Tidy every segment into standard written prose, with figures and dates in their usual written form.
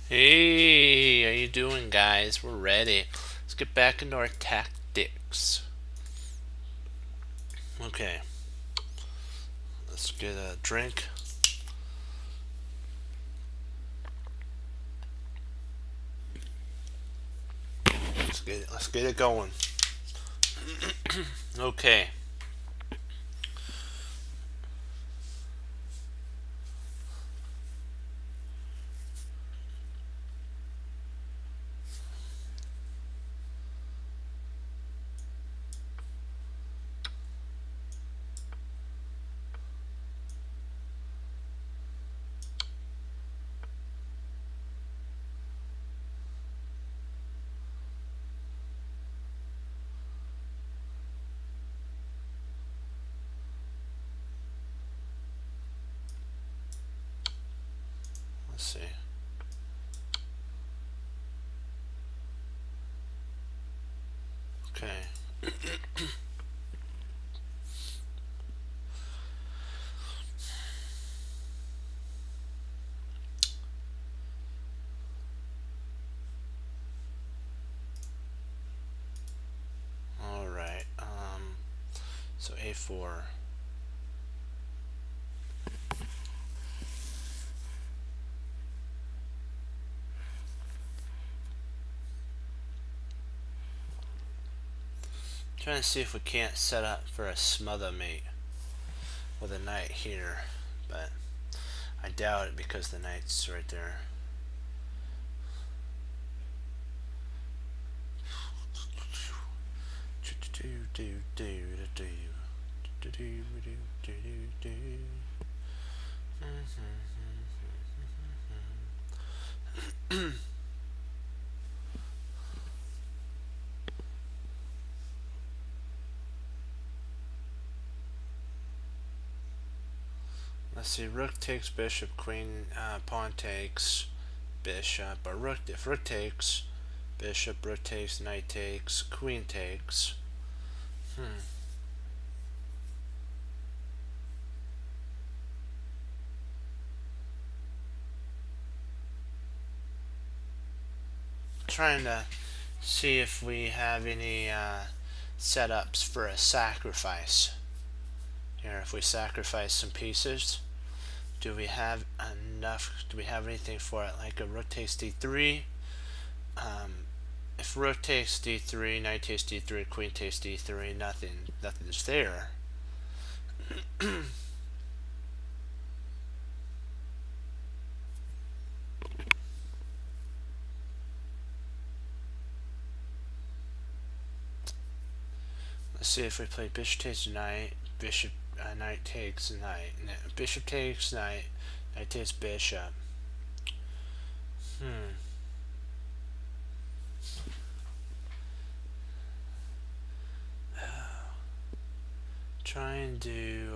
Hey, how you doing, guys? We're ready. Let's get back into our tactics. Okay, let's get a drink. Let's get it going. Okay. Let's see. Okay. All right. So A4. Trying to see if we can't set up for a smother mate with a knight here, but I doubt it because the knight's right there. Let's see. Rook takes bishop. Queen. Pawn takes bishop. Or rook. If rook takes bishop, rook takes, knight takes, queen takes. Hmm. Trying to see if we have any setups for a sacrifice. Here, if we sacrifice some pieces, do we have enough? Do we have anything for it? Like a rook takes d3. If rook takes d3, knight takes d3, queen takes d3, nothing's there. Let's see if we play bishop takes knight, bishop, knight takes knight, bishop takes knight, knight takes bishop. Hmm. Try and do.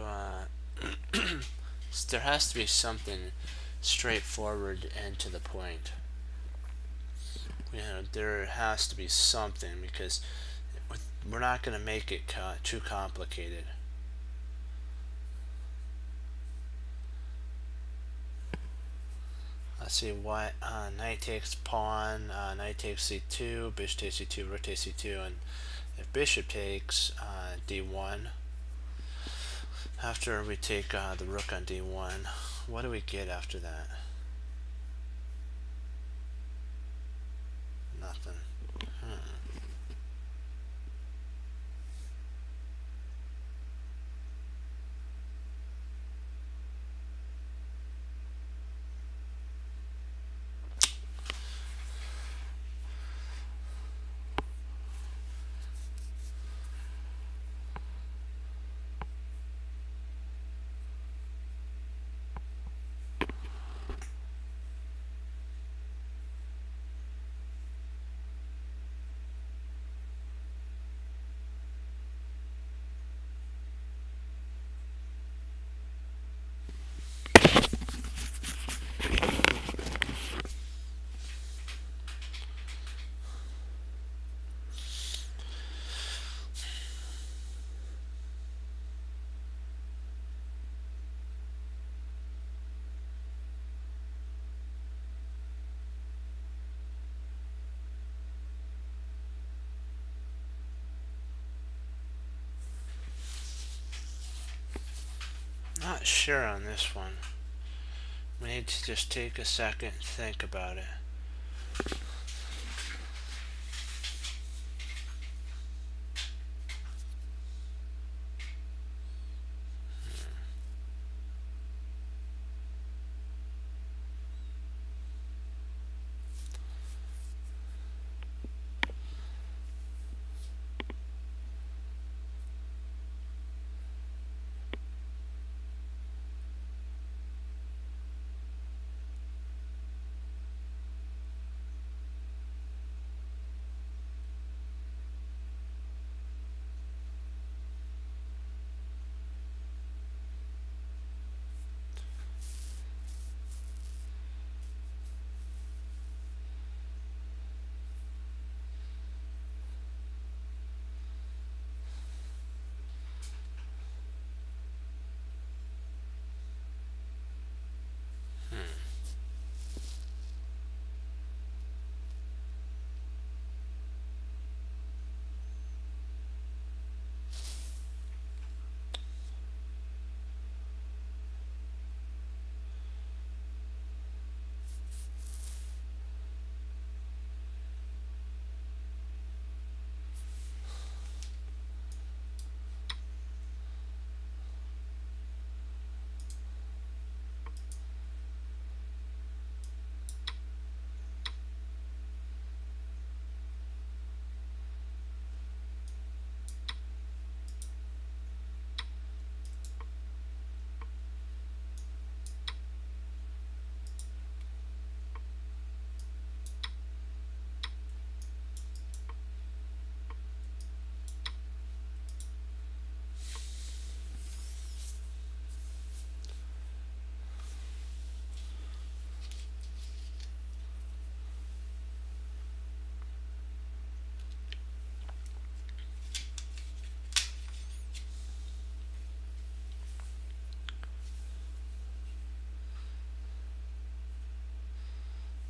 There has to be something straightforward and to the point. There has to be something because we're not going to make it too complicated. Let's see what knight takes pawn, knight takes c2, bishop takes c2, rook takes c2, and if bishop takes d1, after we take the rook on d1, what do we get after that? Nothing. Not sure on this one. We need to just take a second and think about it.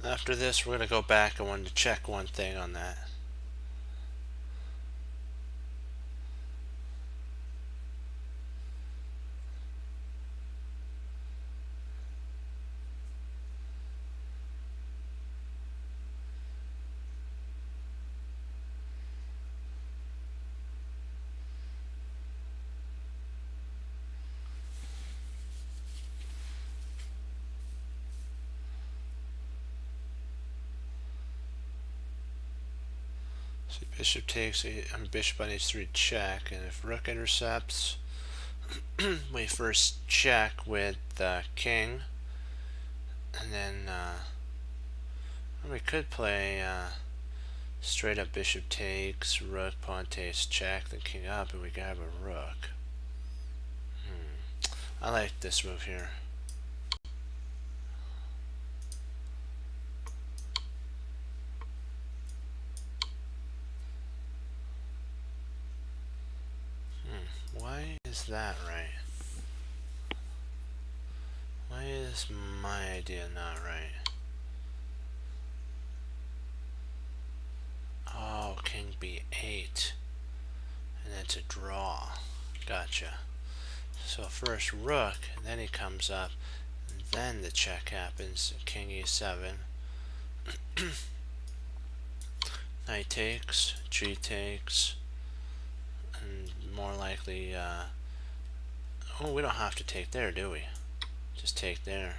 After this, we're going to go back. I wanted to check one thing on that. So bishop takes, bishop on h3 check, and if rook intercepts, we first check with the king, and then we could play straight up bishop takes, rook, pawn takes, check, then king up, and we grab a rook. I like this move here. Why is that right? Why is my idea not right? Oh, king b8. And it's a draw. Gotcha. So first rook, and then he comes up, and then the check happens. King e7. Knight takes, g takes, and more likely, oh, we don't have to take there, do we? Just take there.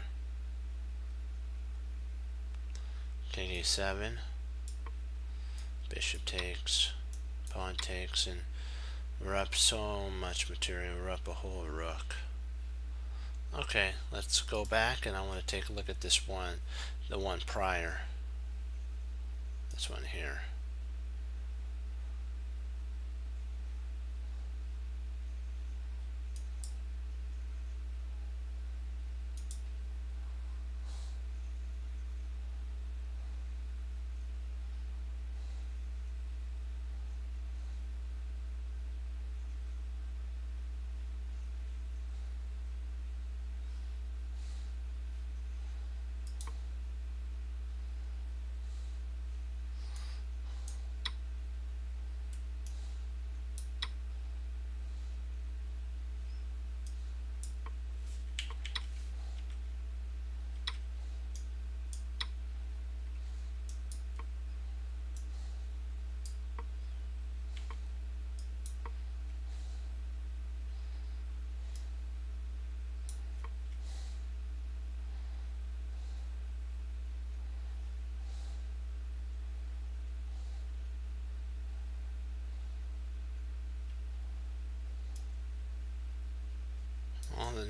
King e7, bishop takes, pawn takes, and we're up so much material. We're up a whole rook. Okay, let's go back, and I want to take a look at this one, the one prior. This one here.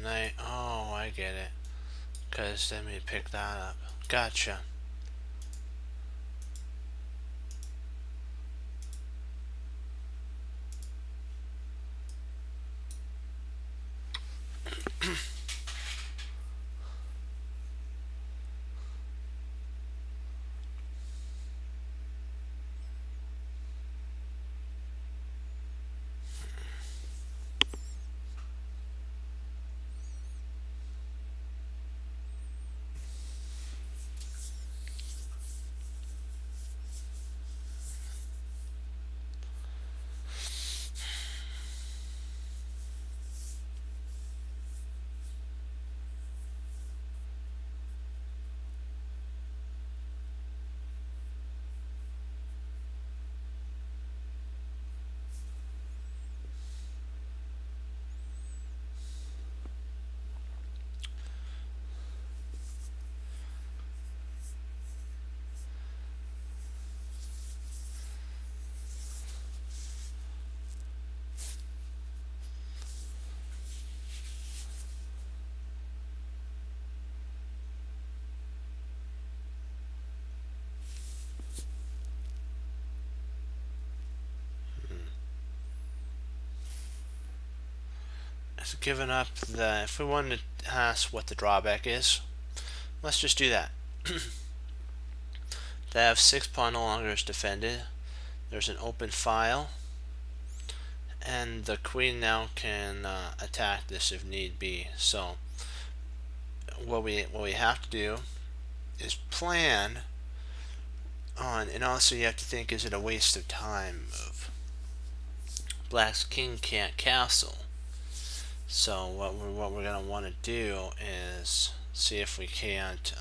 knight. Oh, I get it. Because then we pick that up. Gotcha. It's given up the. If we wanted to ask what the drawback is, let's just do that. They have 6 pawn no longer is defended. There's an open file, and the queen now can attack this if need be. So what we have to do is plan on, and also you have to think: is it a waste of time move? Black's king can't castle. So what we're gonna want to do is see if we can't.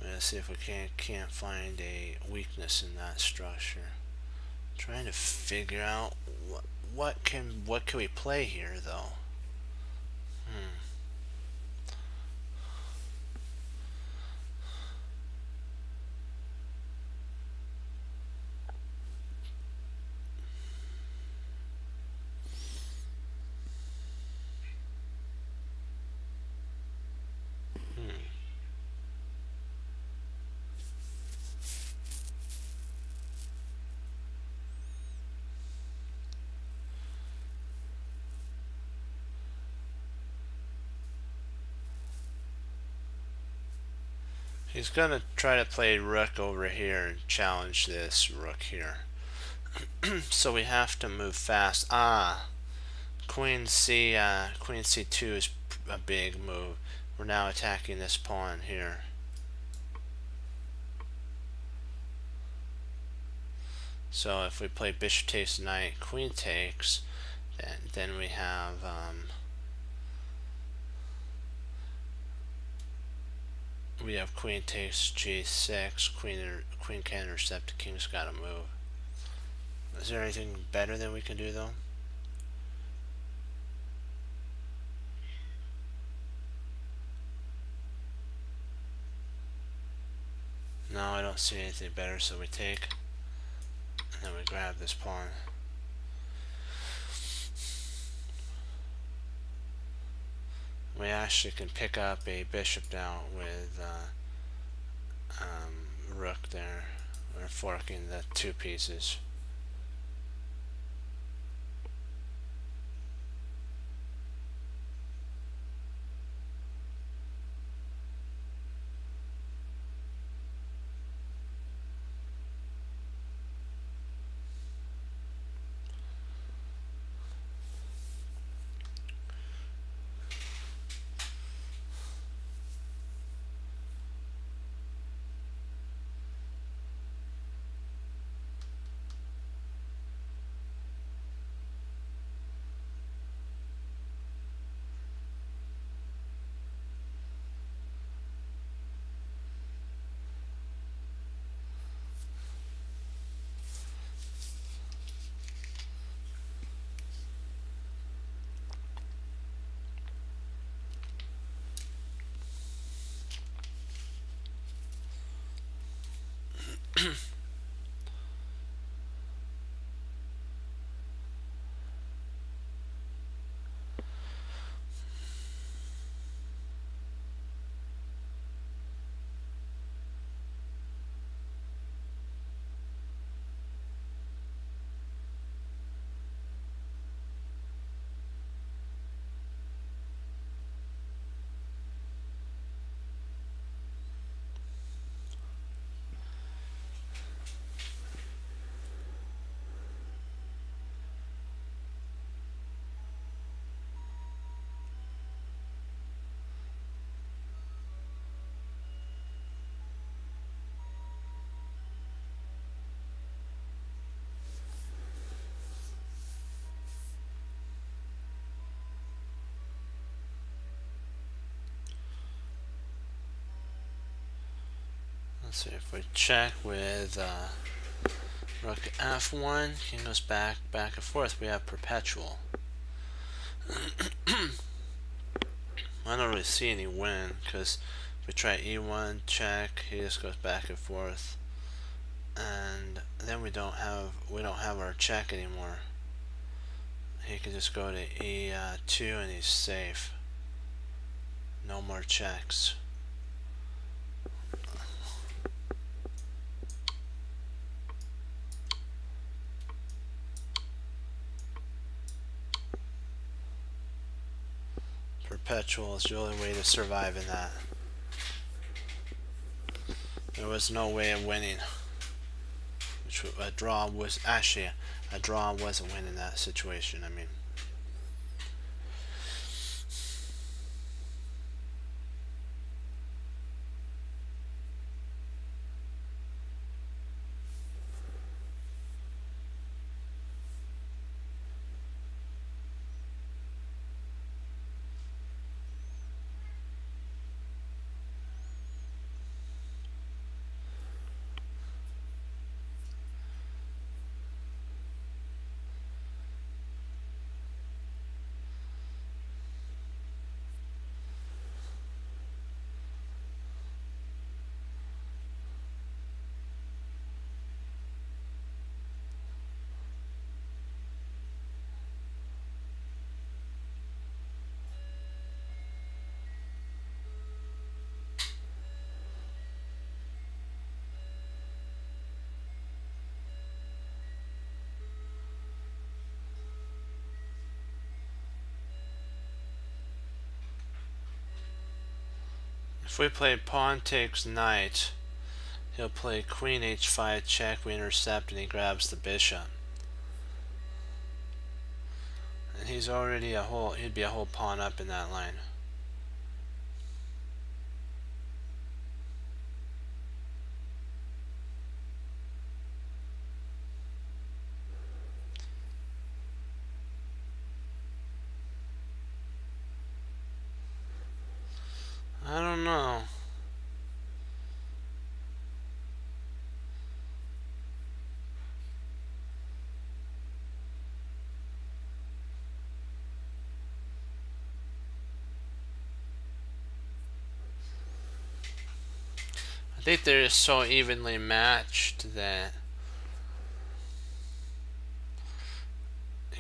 Let's see if we can't find a weakness in that structure. Trying to figure out what can we play here though. He's gonna try to play rook over here and challenge this rook here. So we have to move fast. Queen C2 is a big move. We're now attacking this pawn here. So if we play bishop takes knight, queen takes, then we have queen takes g6, queen can intercept, the king's got to move. Is there anything better than we can do though? No, I don't see anything better, so we take, and then we grab this pawn. We actually can pick up a bishop now with rook there. We're forking the 2 pieces. Let's see if we check with rook f1, king goes back and forth. We have perpetual. I don't really see any win because if we try e1 check, he just goes back and forth, and then we don't have our check anymore. He can just go to e2 and he's safe. No more checks. Perpetual is the only way to survive in that. There was no way of winning. A draw was actually a draw was a win in that situation. I mean. If we play pawn takes knight, he'll play queen h5 check, we intercept, and he grabs the bishop. And he's already he'd be a whole pawn up in that line. I don't know. I think they're just so evenly matched that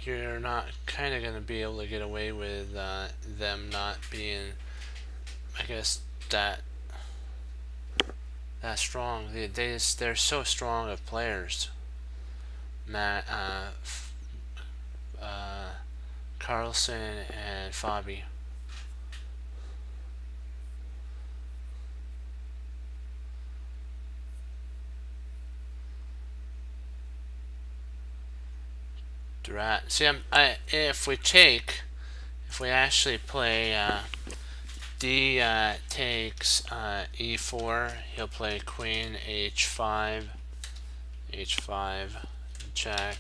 you're not kind of going to be able to get away with them not being, I guess, that strong. They're so strong of players. Carlsen and Fabi. See, if we actually play D takes e4, he'll play queen h5, check,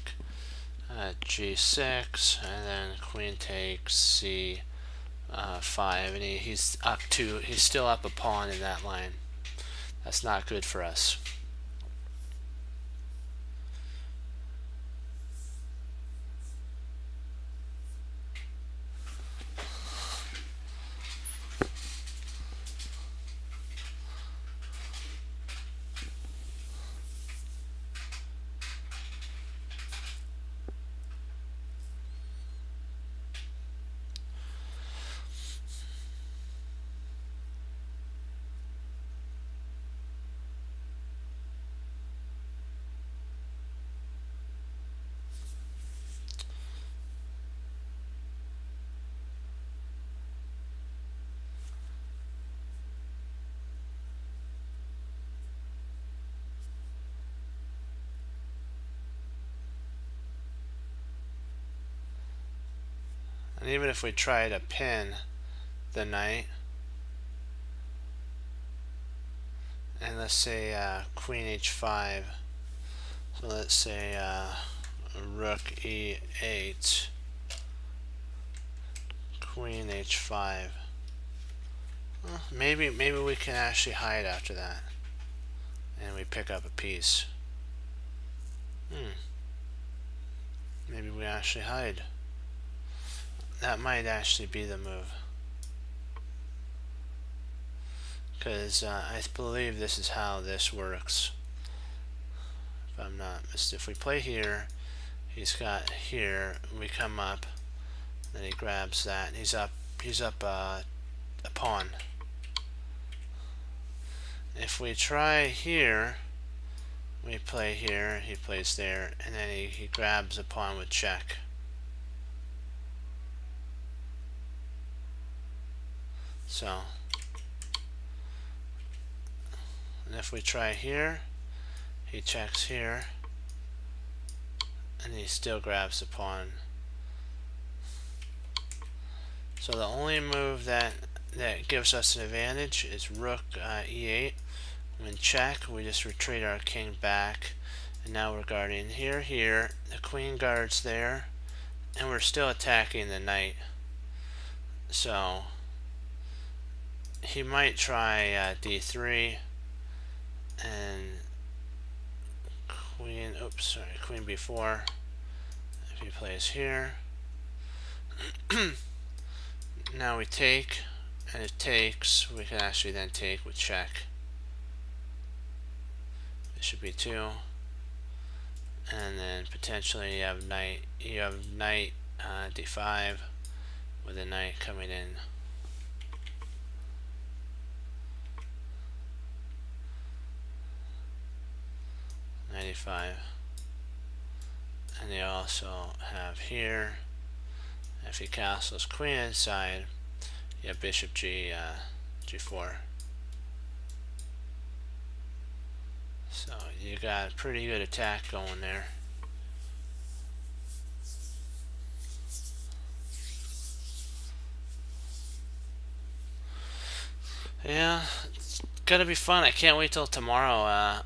g6, and then queen takes c5, and he's still up a pawn in that line. That's not good for us. And even if we try to pin the knight, and let's say queen h5, so let's say rook e8, queen h5. Well, maybe we can actually hide after that, and we pick up a piece. Maybe we actually hide. That might actually be the move, because I believe this is how this works. If I'm not mistaken, if we play here, he's got here. We come up, then he grabs that. And he's up a pawn. If we try here, we play here. He plays there, and then he grabs a pawn with check. So, and if we try here, he checks here, and he still grabs the pawn. So the only move that gives us an advantage is rook e8. When check, we just retreat our king back, and now we're guarding here. The queen guards there, and we're still attacking the knight. So he might try d3 and queen b4 if he plays here. Now we take, and it takes. We can actually then take with check. Bishop b2, and then potentially you have knight d5 with a knight coming in. Knight e5, and you also have here, if he castles queen inside, you have bishop g4. So you got a pretty good attack going there. Yeah, it's gonna be fun. I can't wait till tomorrow.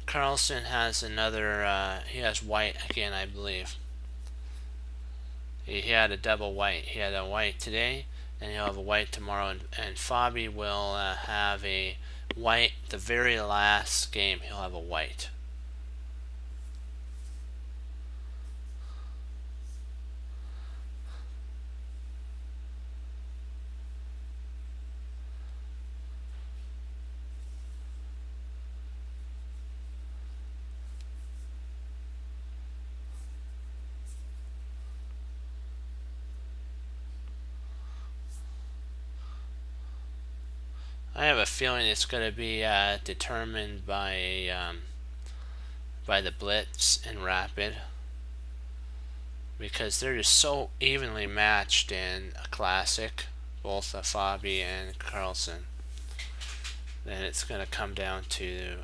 Carlsen has another, he has white again, I believe. He had a double white. He had a white today, and he'll have a white tomorrow, and Fabi will have a white. The very last game, he'll have a white. I have a feeling it's going to be determined by the blitz and rapid, because they're just so evenly matched in a classic, both Fabi and Carlsen. Then it's going to come down to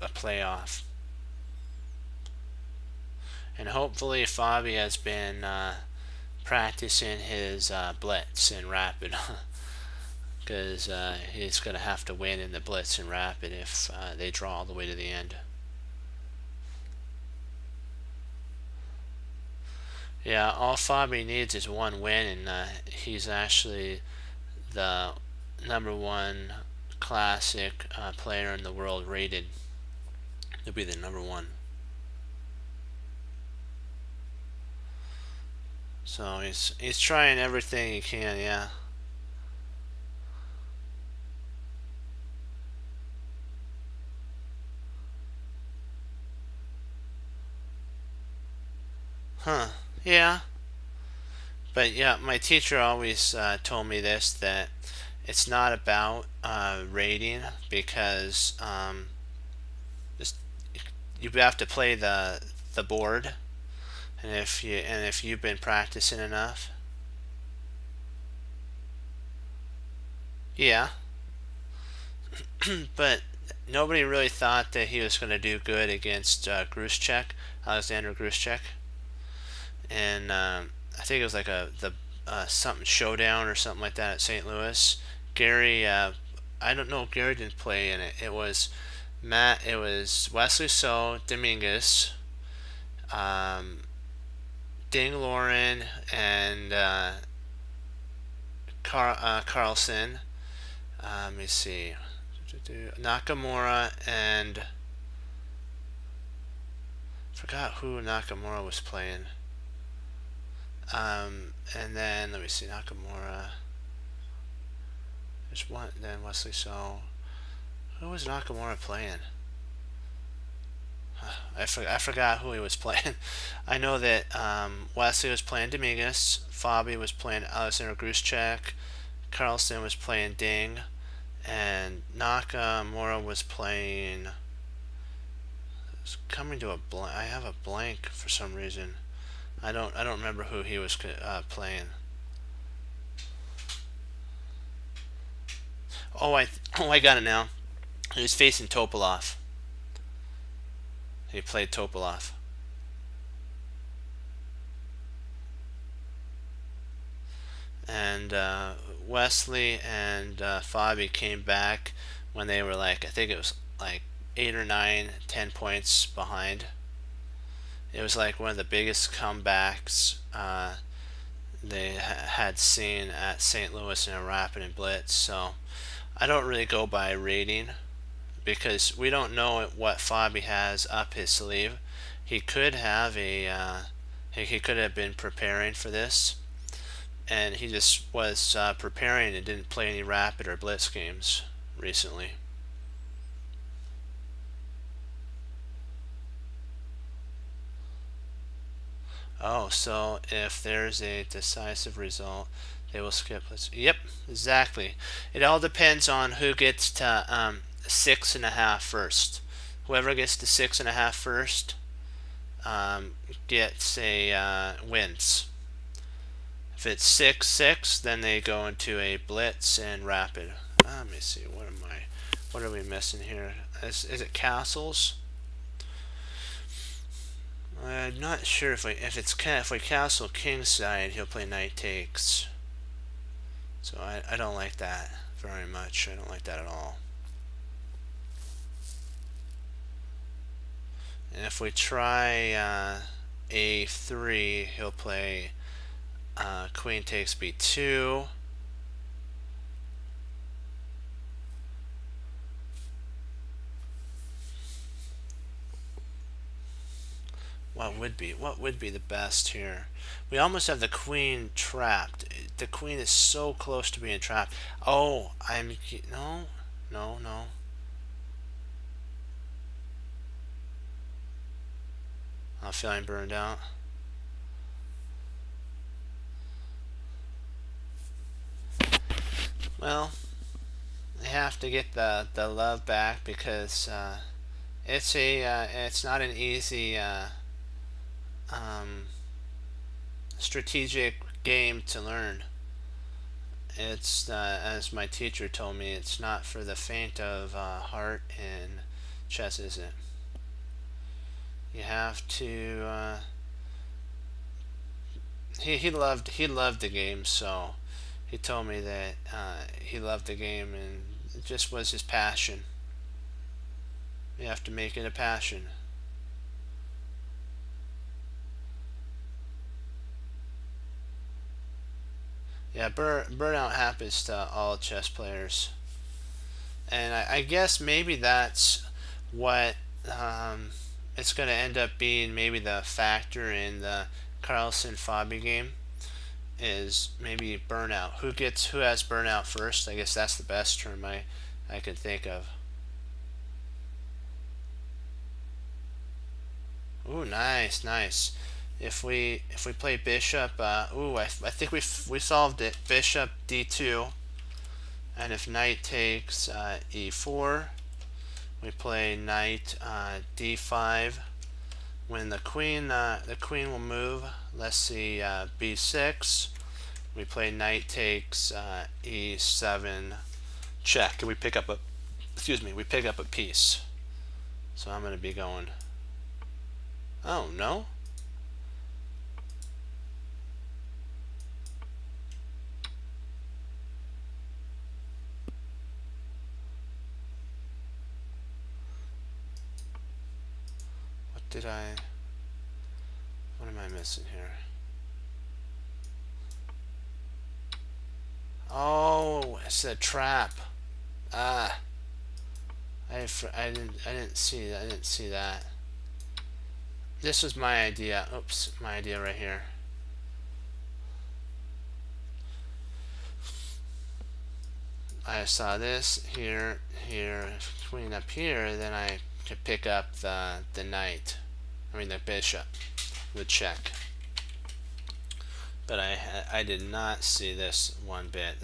a playoff, and hopefully Fabi has been practicing his blitz and rapid. Because he's going to have to win in the blitz and rapid if they draw all the way to the end. Yeah, all Fabi needs is one win, and he's actually the #1 classic player in the world rated. He'll be the #1. So he's trying everything he can, yeah. Huh. Yeah. But yeah, my teacher always told me this, that it's not about rating, because just, you have to play the board, and if you've been practicing enough. Yeah. But nobody really thought that he was going to do good against Gruschek, Alexander Gruschek. And I think it was like the something showdown or something like that at St. Louis. Gary, I don't know. Gary didn't play in it. It was Matt. It was Wesley So, Dominguez, um, Ding Lauren, and Carlson. Let me see. Nakamura and forgot who Nakamura was playing. And then let me see, Nakamura. There's one. Then Wesley So. Who was Nakamura playing? I forgot who he was playing. I know that Wesley was playing Dominguez. Fabi was playing Alexander Gruschek. Carlson was playing Ding, and Nakamura was playing. It's coming to a blank. I have a blank for some reason. I don't remember who he was playing. Oh, I got it now. He was facing Topalov. He played Topalov. And Wesley and Fabi came back when they were like, I think it was like 8 or 9, 10 points behind. It was like one of the biggest comebacks they had seen at St. Louis in a Rapid and Blitz. So I don't really go by rating because we don't know what Fabi has up his sleeve. He could have he could have been preparing for this, and he just was preparing and didn't play any Rapid or Blitz games recently. Oh, so if there's a decisive result, they will skip. Yep, exactly. It all depends on who gets to 6.5 first. Whoever gets to 6.5 first gets a wins. If it's 6-6, then they go into a Blitz and Rapid. Let me see. What are we missing here? Is it Castles? I'm not sure if we castle Kingside, he'll play Knight Takes. So I don't like that very much. I don't like that at all. And if we try A3, he'll play Queen takes B2. What would be the best here? We almost have the queen trapped. The queen is so close to being trapped. Oh, no. I'm feeling burned out. Well, I have to get the love back because it's not an easy strategic game to learn. It's as my teacher told me, it's not for the faint of heart, and chess isn't. You have to. He loved the game, so he told me that he loved the game, and it just was his passion. You have to make it a passion. Yeah, burnout happens to all chess players, and I guess maybe that's what it's going to end up being. Maybe the factor in the Carlson Fabi game is maybe burnout. Who has burnout first? I guess that's the best term I could think of. Ooh, nice. If we play bishop, I think we solved it. Bishop d2, and if knight takes e4, we play knight d5. When the queen will move. Let's see, b6. We play knight takes e7, check, and we pick up a piece. So I'm going to be going. Oh no. what am I missing here? Oh, it's a trap. Ah, I didn't see that. I didn't see that. This was my idea. Oops, my idea right here. I saw this here, queen up here, then I could pick up the knight. I mean the bishop would check. But I did not see this one bit.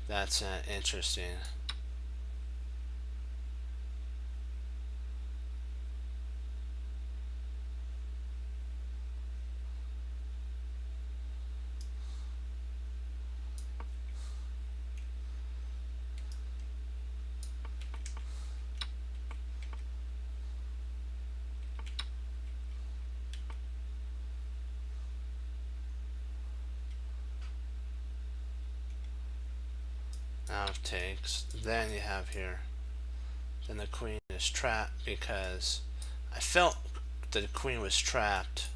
That's interesting. Now it takes. Then you have here. Then the queen is trapped because I felt that the queen was trapped.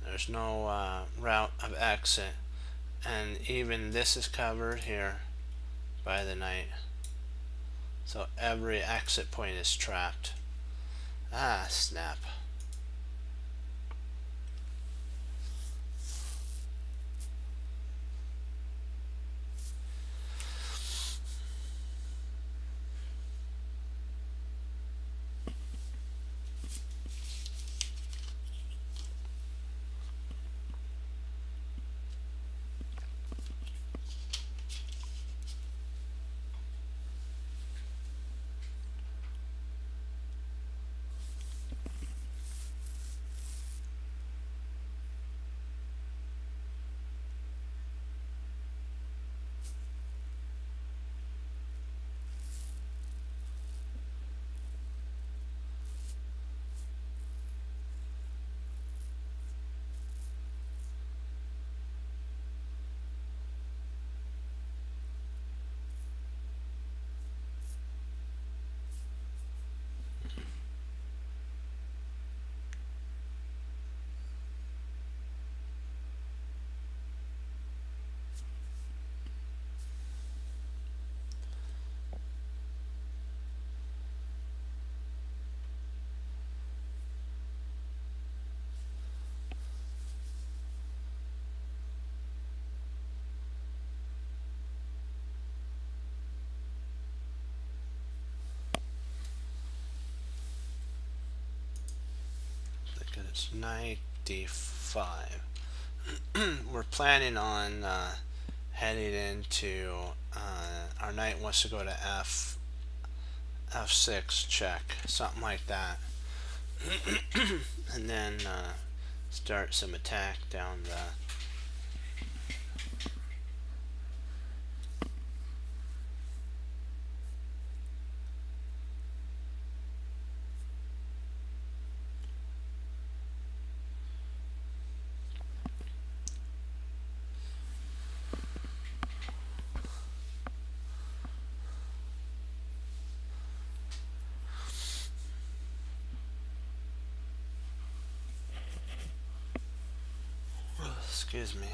There's no route of exit, and even this is covered here by the knight. So every exit point is trapped. Ah, snap. It's knight d5. We're planning on heading into our knight wants to go to f6 check, something like that, and then start some attack down the. Excuse me.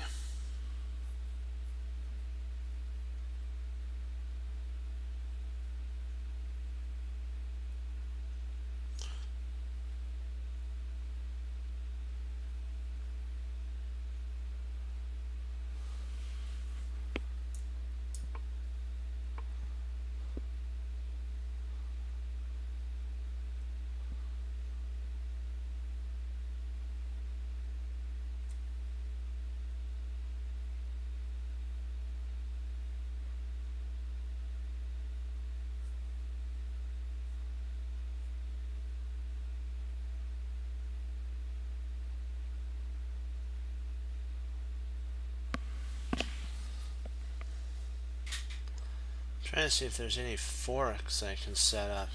Trying to see if there's any forks I can set up.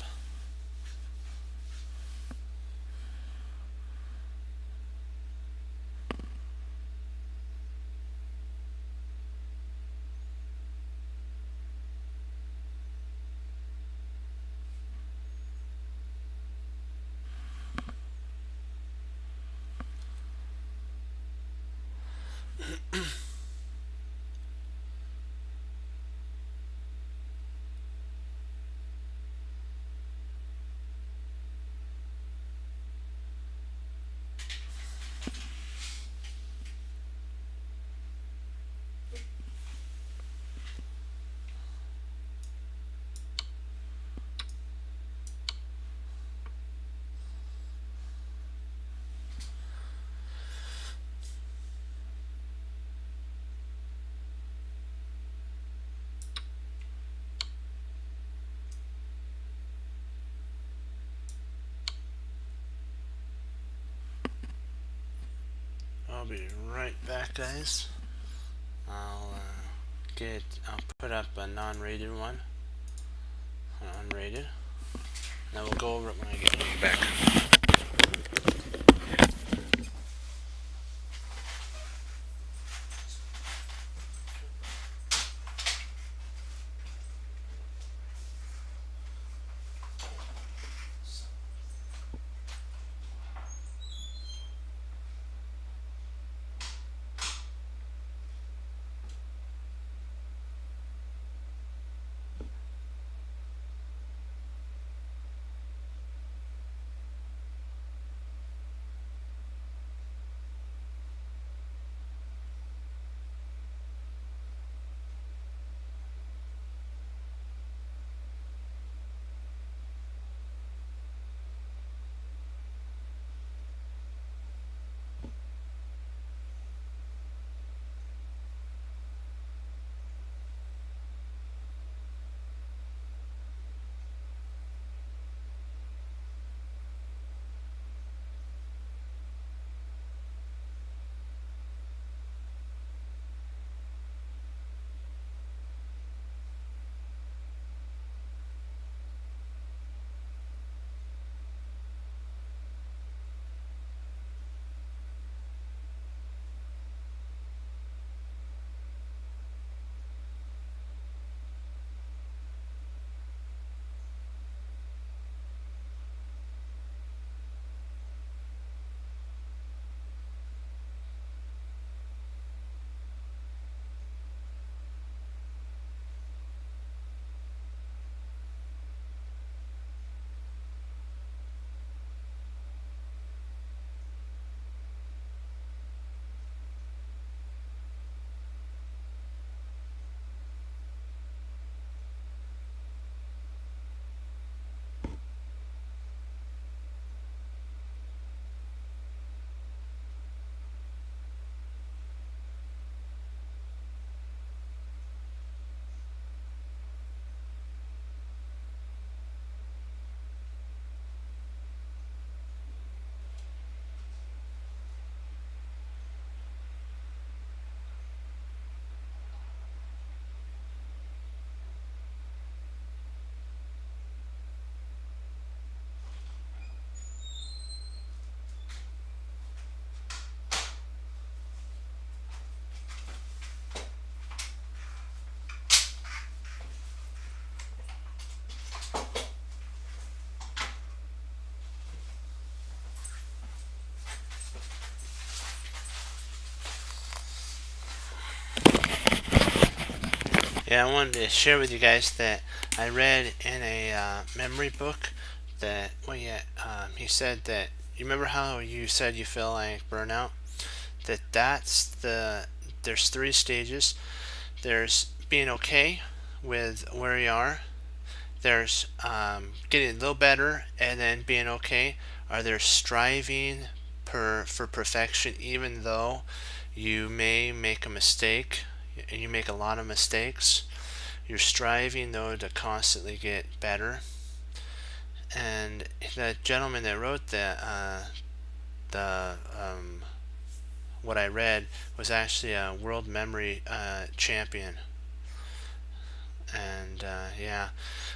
I'll be right back, guys. I'll put up a non-rated one, unrated. Then we'll go over it when I get back. Yeah, I wanted to share with you guys that I read in a memory book that, well, yeah, he said that, you remember how you said you feel like burnout? There's three stages. There's being okay with where you are, there's getting a little better, and then being okay. Are there striving for perfection, even though you may make a mistake, and you make a lot of mistakes? You're striving though to constantly get better. And the gentleman that wrote the what I read was actually a world memory champion. And yeah,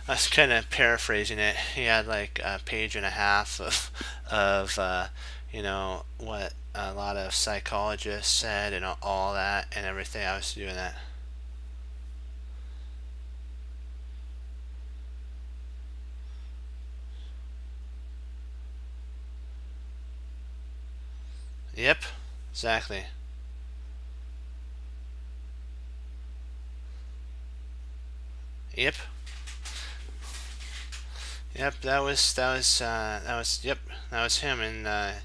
I was kind of paraphrasing it. He had like a page and a half of what a lot of psychologists said and all that and everything. I was doing that. Yep, exactly. Yep. Yep, that was him, and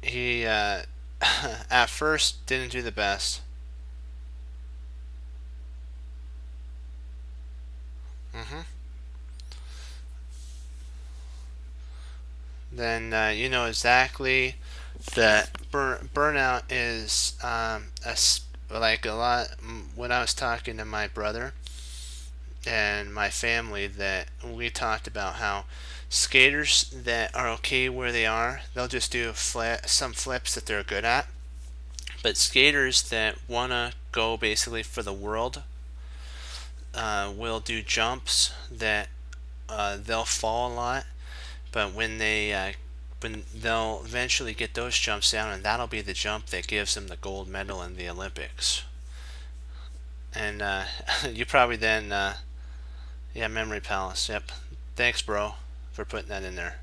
he at first didn't do the best. hmm Then you know exactly that burnout is like a lot. When I was talking to my brother and my family, that we talked about how skaters that are okay where they are, they'll just do some flips that they're good at. But skaters that wanna go basically for the world will do jumps that they'll fall a lot, but when they'll eventually get those jumps down, and that'll be the jump that gives them the gold medal in the Olympics. And you probably then, yeah, Memory Palace. Yep. Thanks, bro, for putting that in there.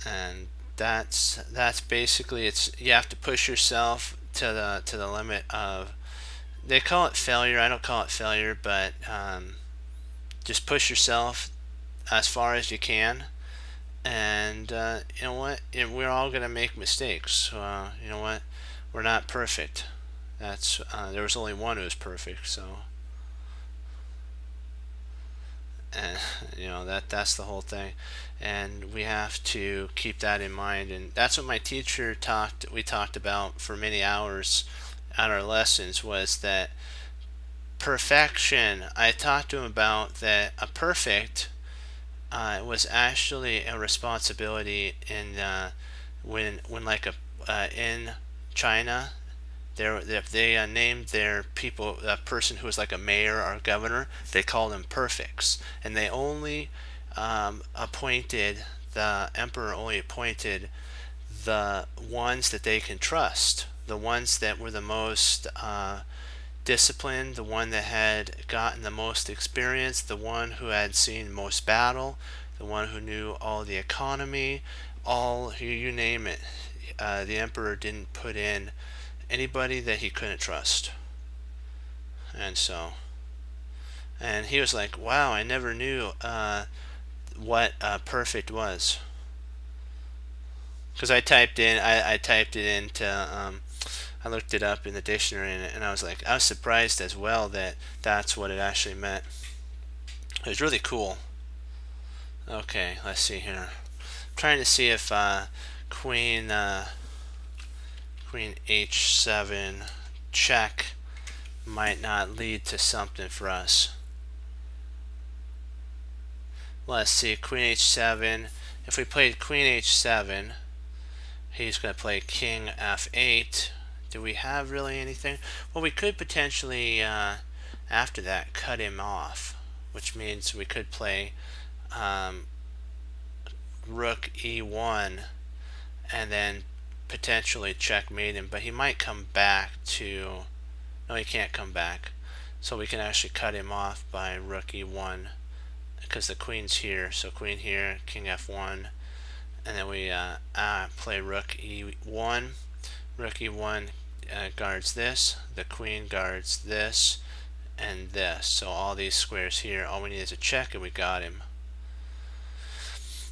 And that's basically, it's you have to push yourself to the limit of, they call it failure. I don't call it failure, but just push yourself as far as you can. And you know what? We're all gonna make mistakes. You know what? We're not perfect. That's there was only one who was perfect. So, and you know that's the whole thing, and we have to keep that in mind. And that's what my teacher talked. We talked about for many hours at our lessons, was that perfection. I talked to him about that a perfect was actually a responsibility in when like a in China, they named their people, a person who was like a mayor or governor, they called them perfects, and they only appointed, the emperor only appointed the ones that they can trust, the ones that were the most disciplined, the one that had gotten the most experience, the one who had seen most battle, the one who knew all the economy, all you name it. The emperor didn't put in anybody that he couldn't trust. And so, and he was like, wow, I never knew what perfect was. Because I typed it into, I looked it up in the dictionary, and I was like, I was surprised as well that that's what it actually meant. It was really cool. Okay, let's see here. I'm trying to see if Queen Queen H7 check might not lead to something for us. Let's see, Queen H7. If we played Queen H7, he's going to play King F8. Do we have really anything? Well, we could potentially, after that, cut him off, which means we could play Rook E1 and then potentially checkmate him, but he might come back to, no, he can't come back. So we can actually cut him off by Rook E1 because the queen's here. So queen here, King F1, and then we play Rook E1. Rook E1 guards this, the queen guards this, and this. So all these squares here, all we need is a check and we got him.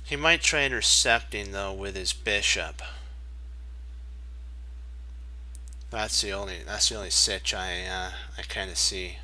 He might try intercepting though with his bishop. That's the only sitch I kind of see.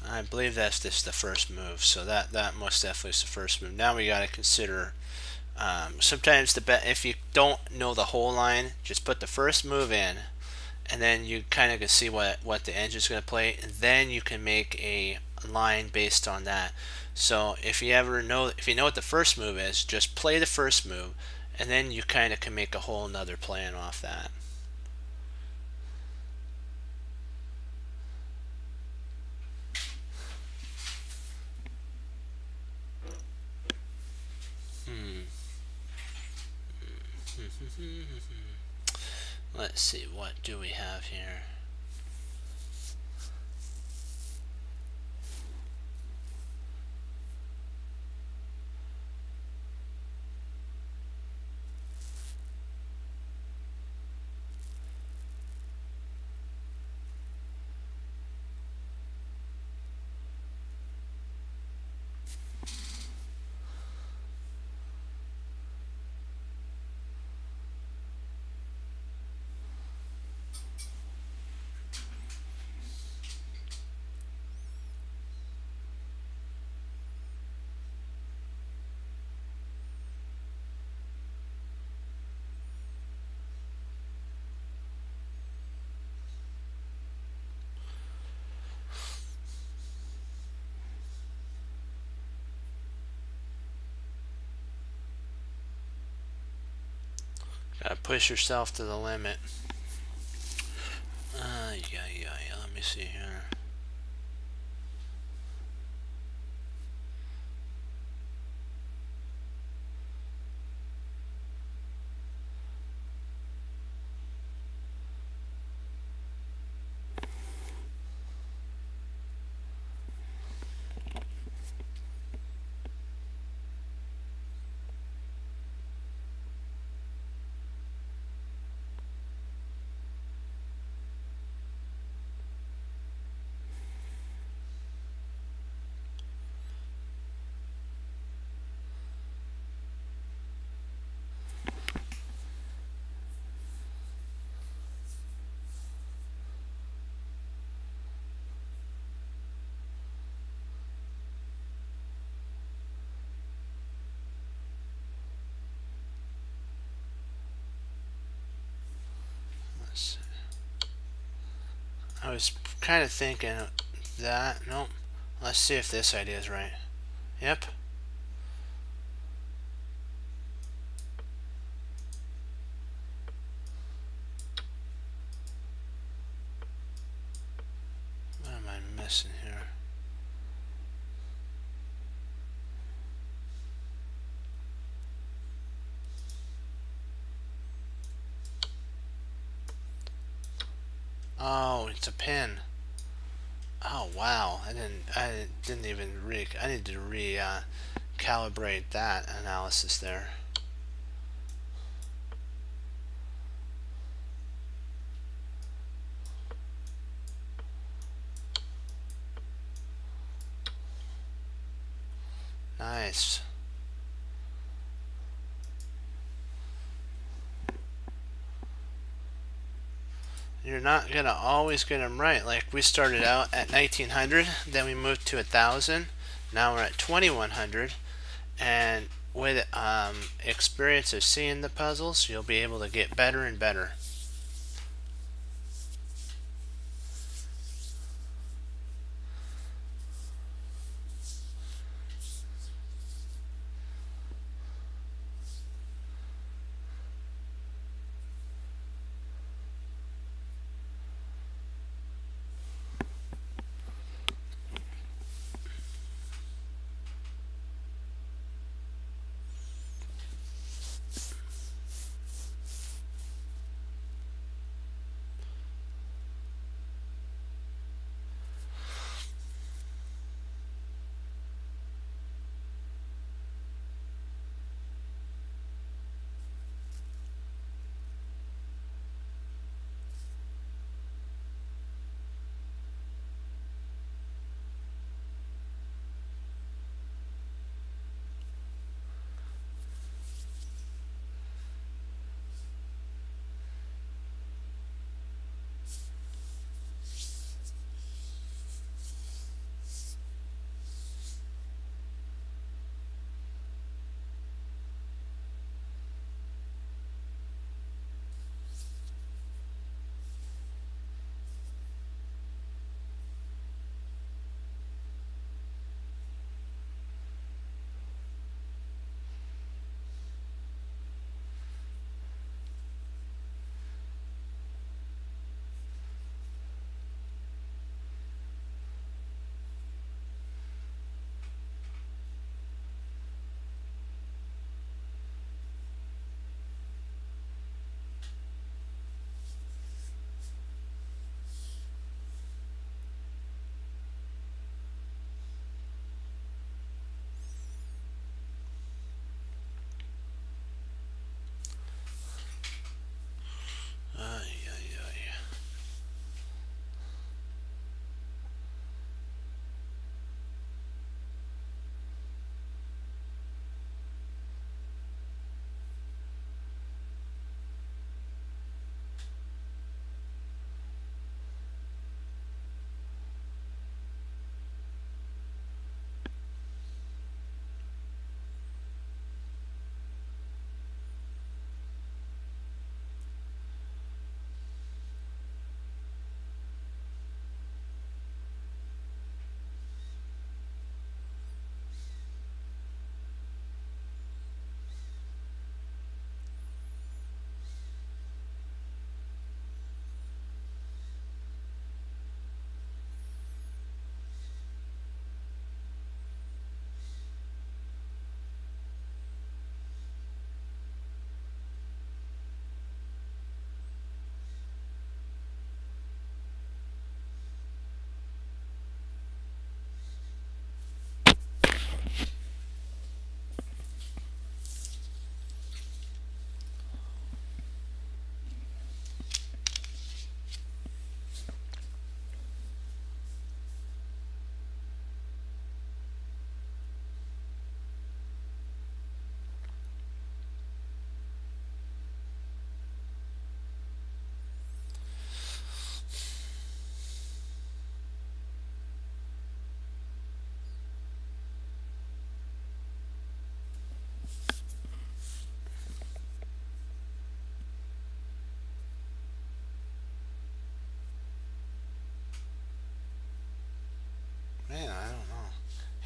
I believe that's just the first move, so that most definitely is the first move. Now we got to consider. Sometimes if you don't know the whole line, just put the first move in, and then you kind of can see what the engine's going to play, and then you can make a line based on that. So if you know what the first move is, just play the first move, and then you kind of can make a whole nother plan off that. Let's see, what do we have here? Gotta push yourself to the limit. Yeah. Let me see here. I was kind of thinking that. Nope. Let's see if this idea is right. Yep. What am I missing here? Oh, it's a pin. Oh wow! I didn't even I need to calibrate that analysis there. Nice. You're not gonna always get them right. Like we started out at 1900, then we moved to 1000. Now we're at 2100, and with experience of seeing the puzzles, you'll be able to get better and better.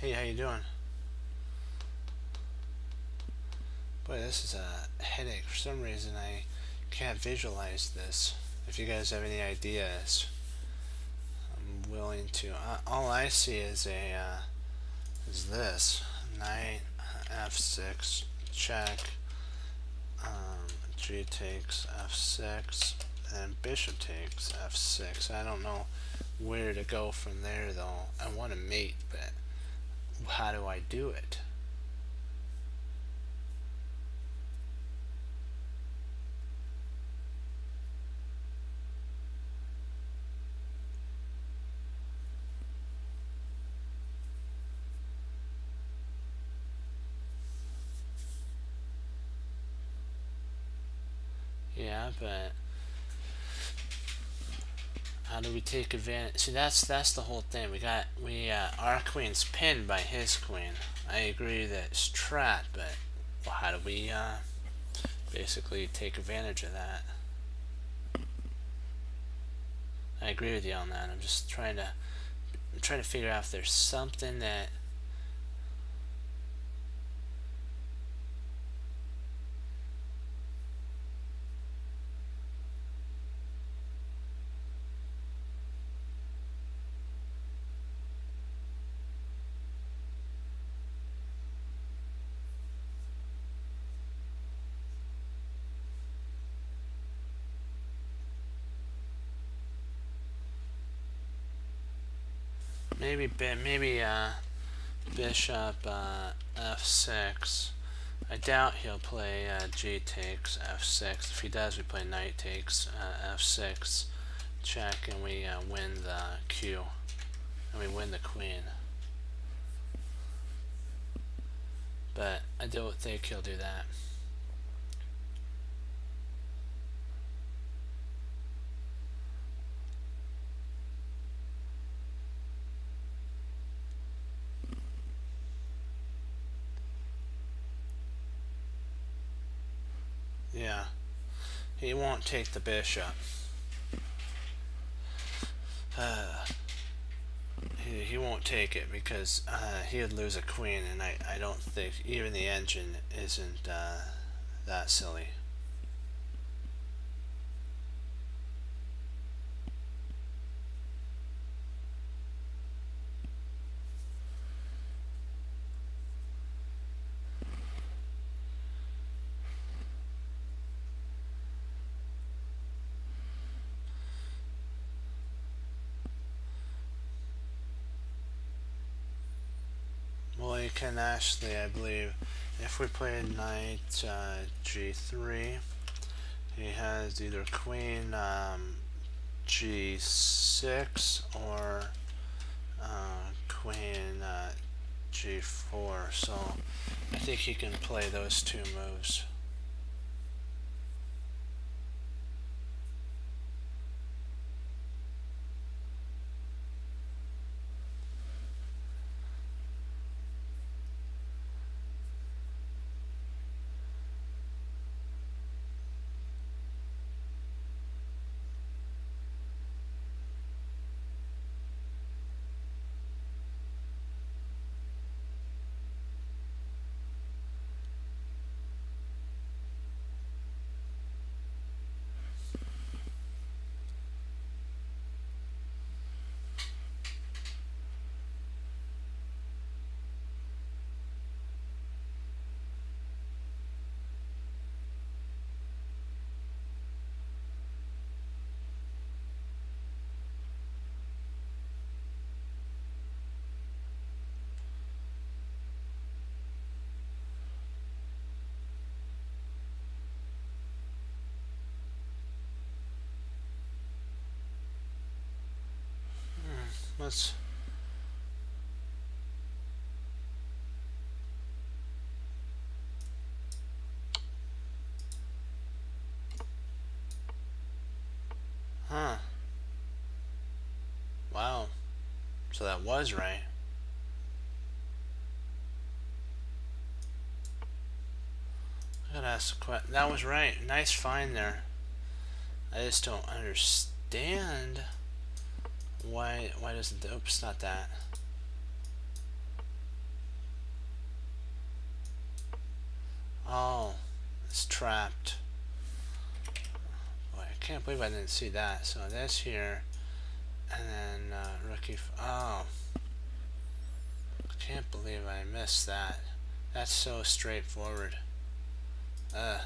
Hey, how you doing? Boy, this is a headache. For some reason, I can't visualize this. If you guys have any ideas, I'm willing to. All I see is is this knight f6 check. G takes f6, and bishop takes f6. I don't know where to go from there though. I want to mate, but how do I do it? Yeah, but how do we take advantage? See, that's the whole thing. Our queen's pinned by his queen. I agree that it's trapped, but well, how do we basically take advantage of that? I agree with you on that. I'm trying to figure out if there's something that. Maybe bishop f6. I doubt he'll play g takes f6. If he does, we play knight takes f6 check, and we win the q, and we win the queen. But I don't think he'll do that. Yeah, he won't take the bishop. He won't take it because he would lose a queen, and I don't think even the engine isn't that silly. Well, he can actually, I believe, if we play knight g3, he has either queen g6 or queen g4. So I think he can play those two moves. Let's. Huh. Wow. So that was right. I gotta ask a question. That was right. Nice find there. I just don't understand why doesn't the, oops, not that. Oh, it's trapped. Boy, I can't believe I didn't see that. So that's here, and then rookie. Oh, I can't believe I missed that. That's so straightforward. I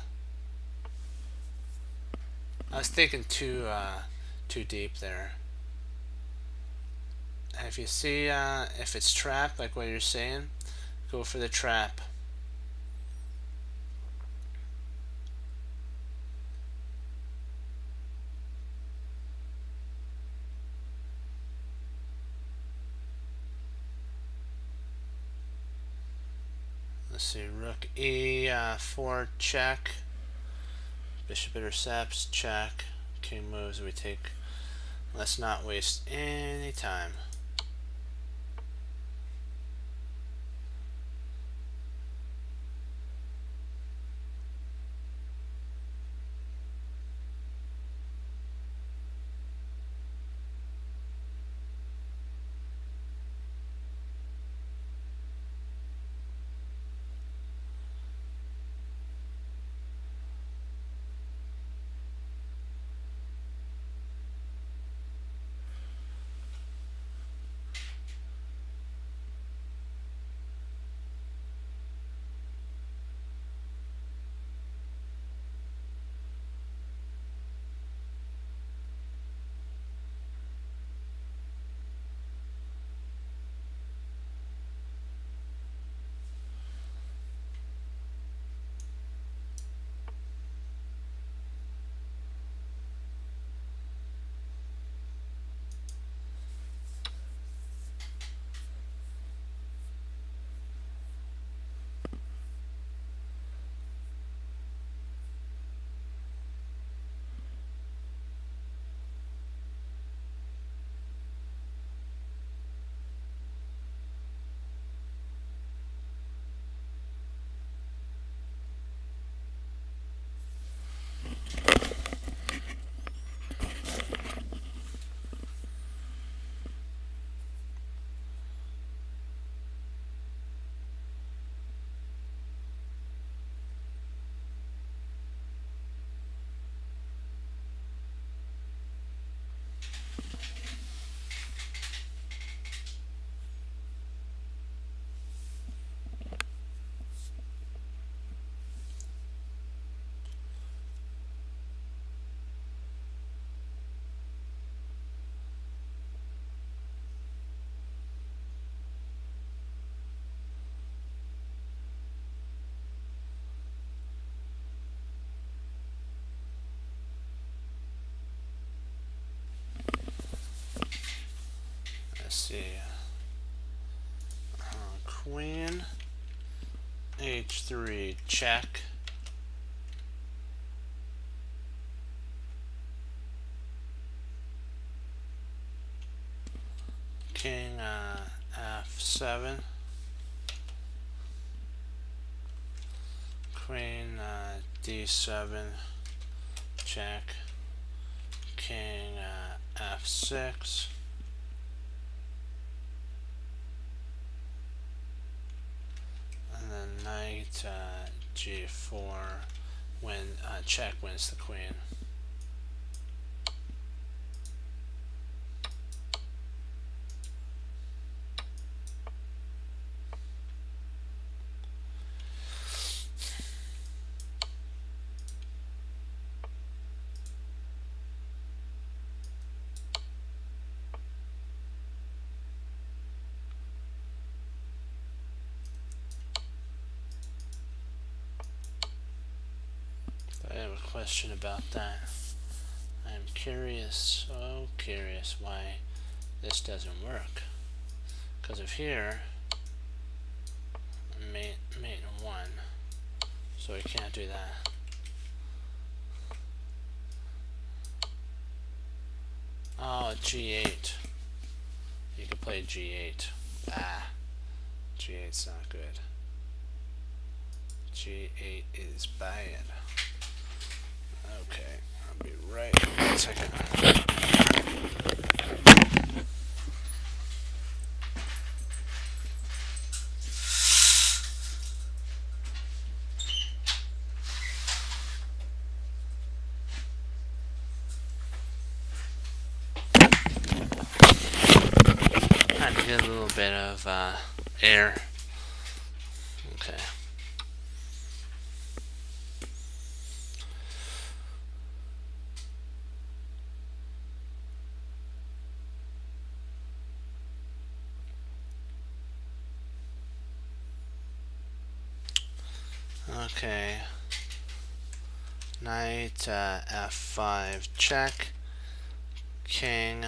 was thinking too deep there. And if you see if it's trapped, like what you're saying, go for the trap. Let's see, rook e4 check, bishop intercepts check, king moves, we take. Let's not waste any time. Let's see. Queen h3 check. King f7. Queen d7 check. King f6. And then knight g4 check wins the queen. I have a question about that. I'm curious, so curious why this doesn't work. Because of here, mate 1, so we can't do that. Oh, g8. You can play g8. G8's not good. G8 is bad. Okay, I'll be right in a second. bit of air. Okay. Okay. Knight f5 check. King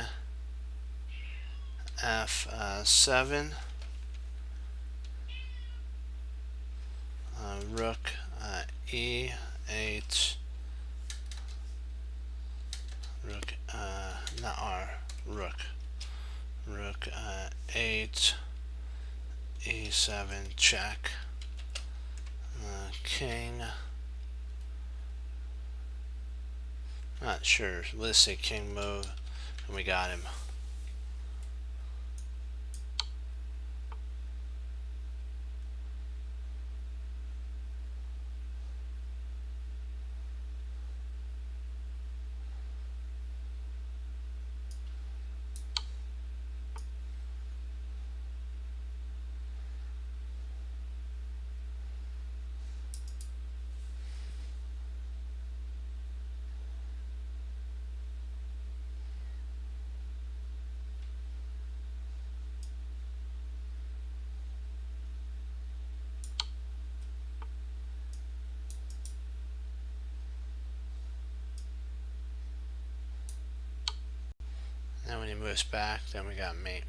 f7. Rook e8. Rook not r. Rook 8 e7 check. King. Not sure. Let's say king move, and we got him. Then when he moves back, then we got mate.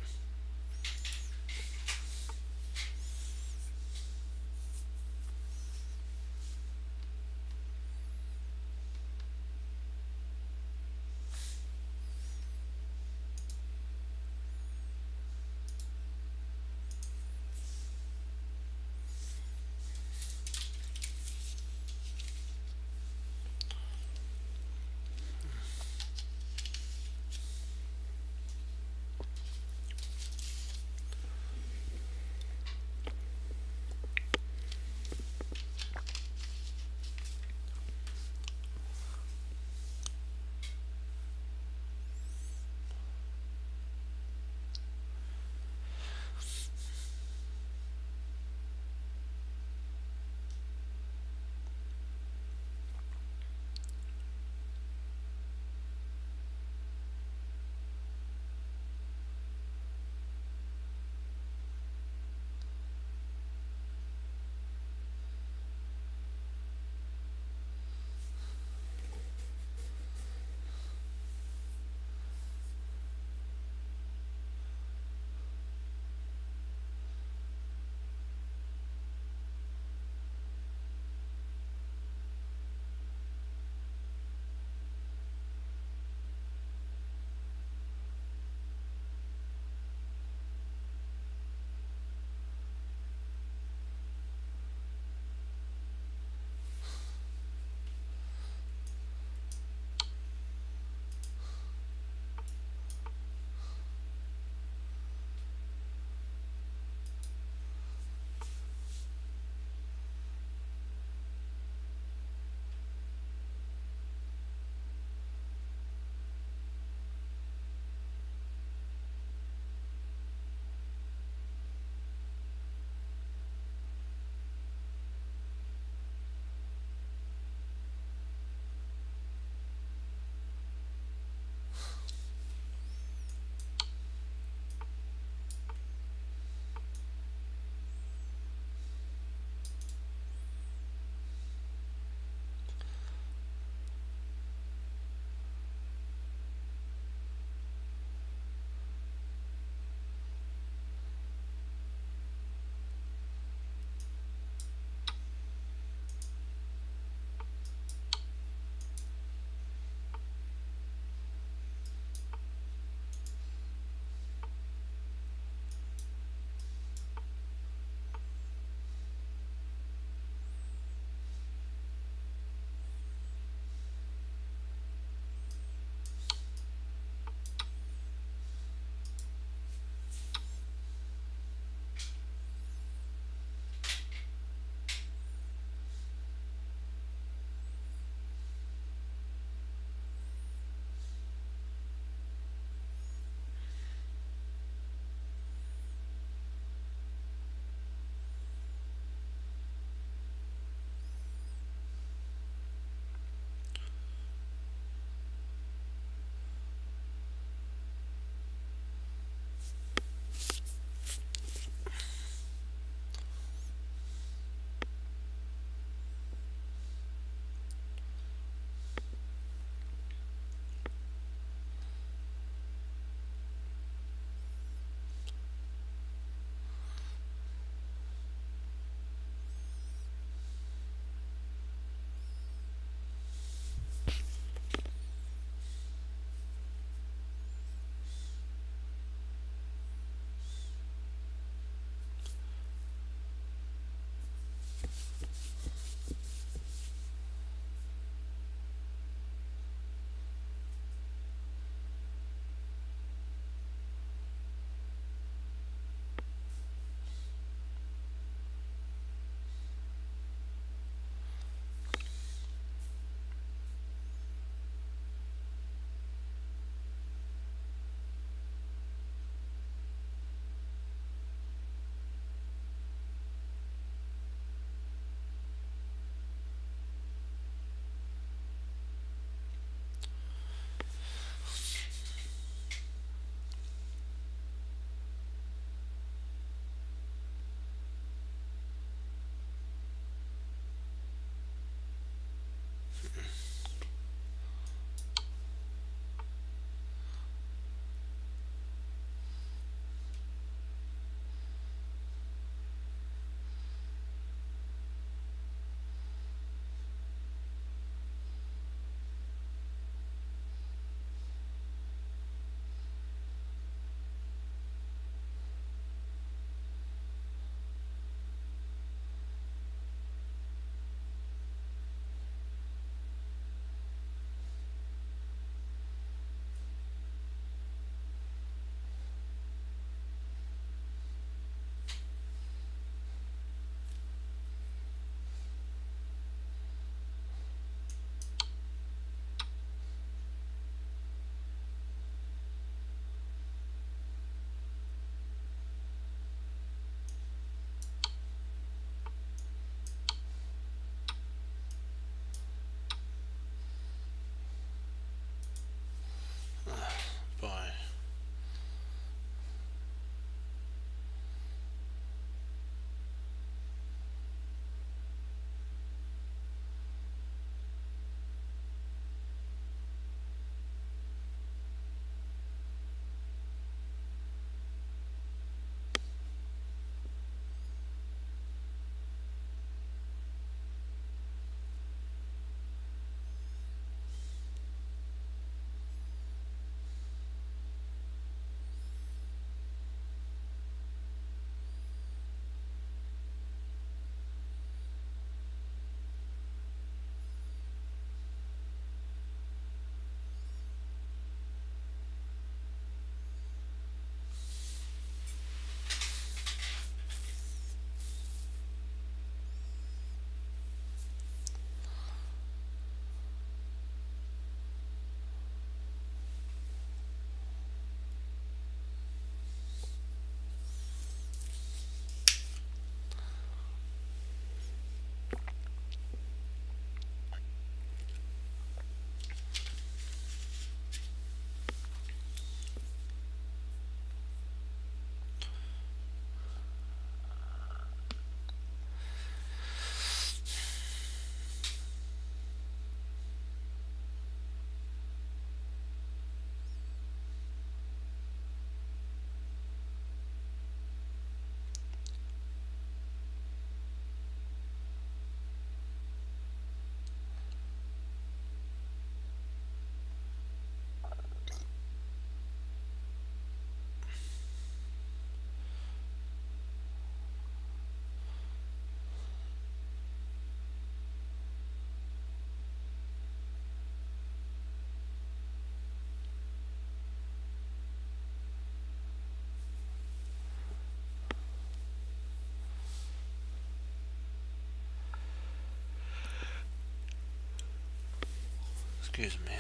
Excuse me.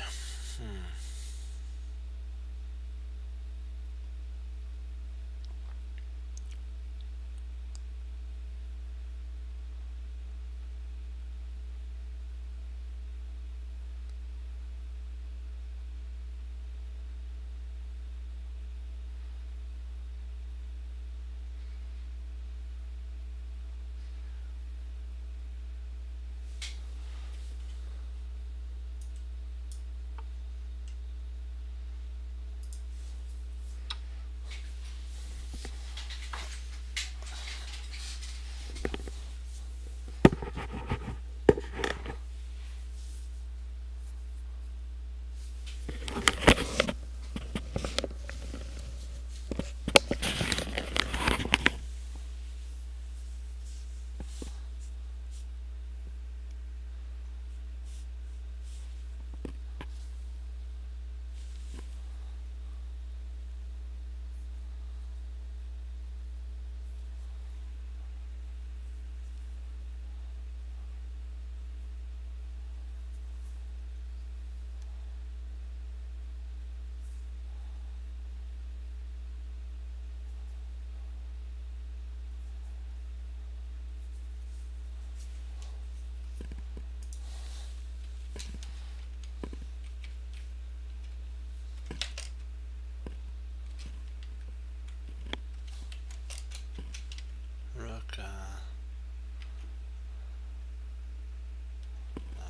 Rook,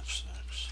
f6.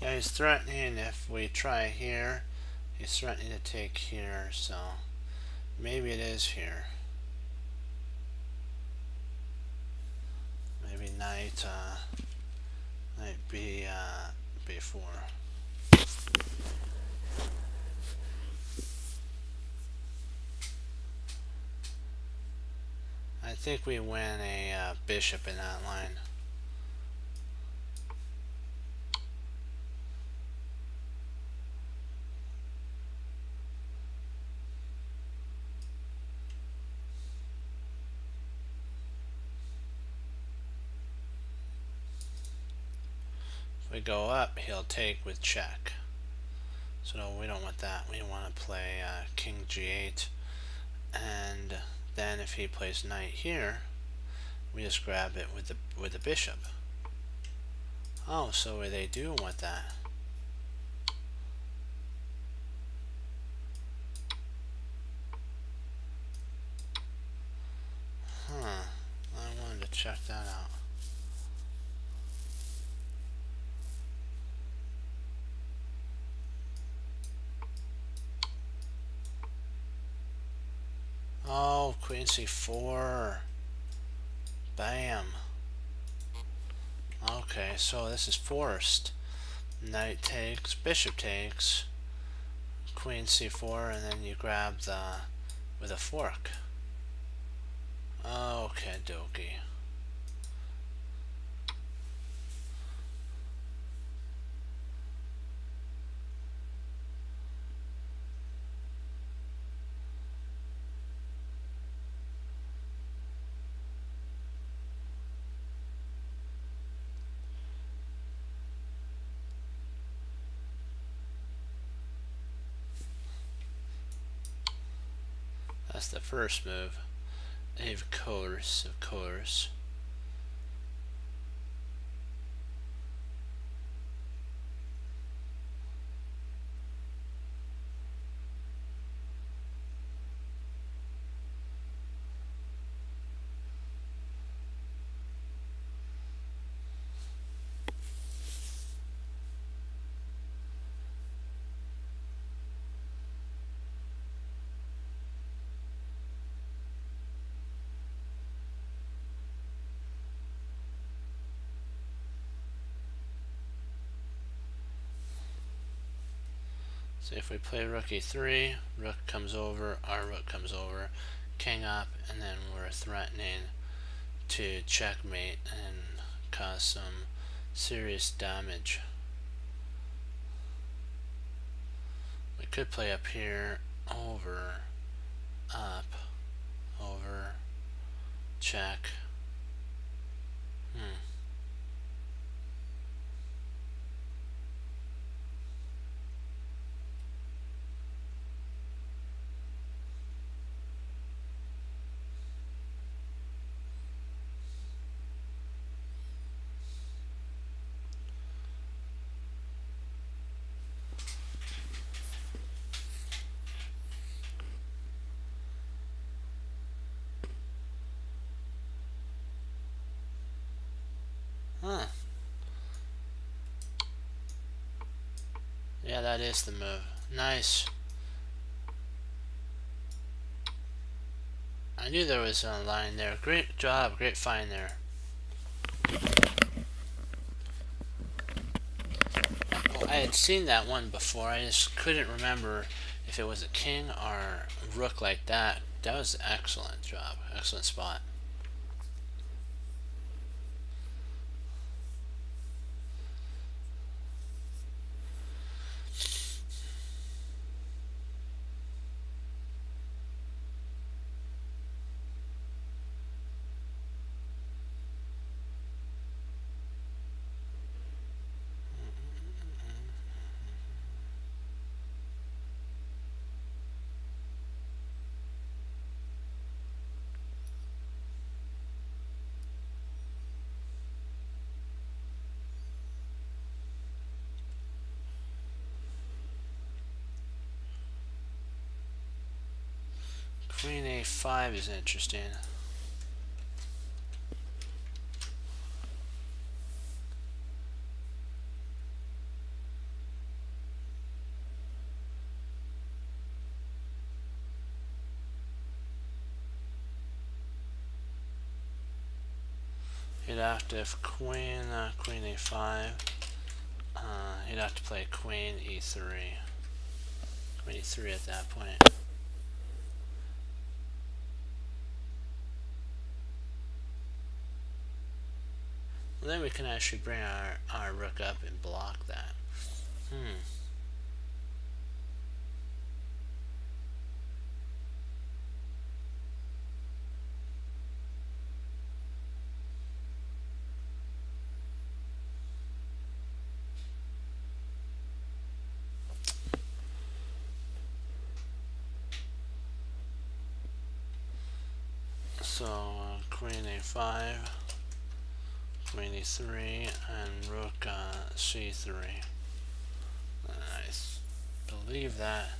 Yeah, he's threatening if we try here. He's threatening to take here, so maybe it is here. Maybe knight b b4. I think we win a bishop in that line. If we go up, he'll take with check. So no, we don't want that. We want to play king g8, and then if he plays knight here, we just grab it with the bishop. Oh, so they do want that. Huh. I wanted to check that out. Oh, queen c4. Bam. Okay, so this is forced. Knight takes, bishop takes, queen c4, and then you grab with a fork. Okay, dokie. That's the first move. Of course. So if we play rook e3, rook comes over, our rook comes over, king up, and then we're threatening to checkmate and cause some serious damage. We could play up here, over, up, over, check. Huh. Yeah, that is the move. Nice. I knew there was a line there. Great job, great find there. Well, I had seen that one before. I just couldn't remember if it was a king or a rook like that. That was an excellent job. Excellent spot. Queen a5 is interesting. He'd have to have queen a5. He'd have to play queen e3. Queen e3 at that point. Well, then we can actually bring our rook up and block that. So queen a5, queen e3, and rook c3. And I believe that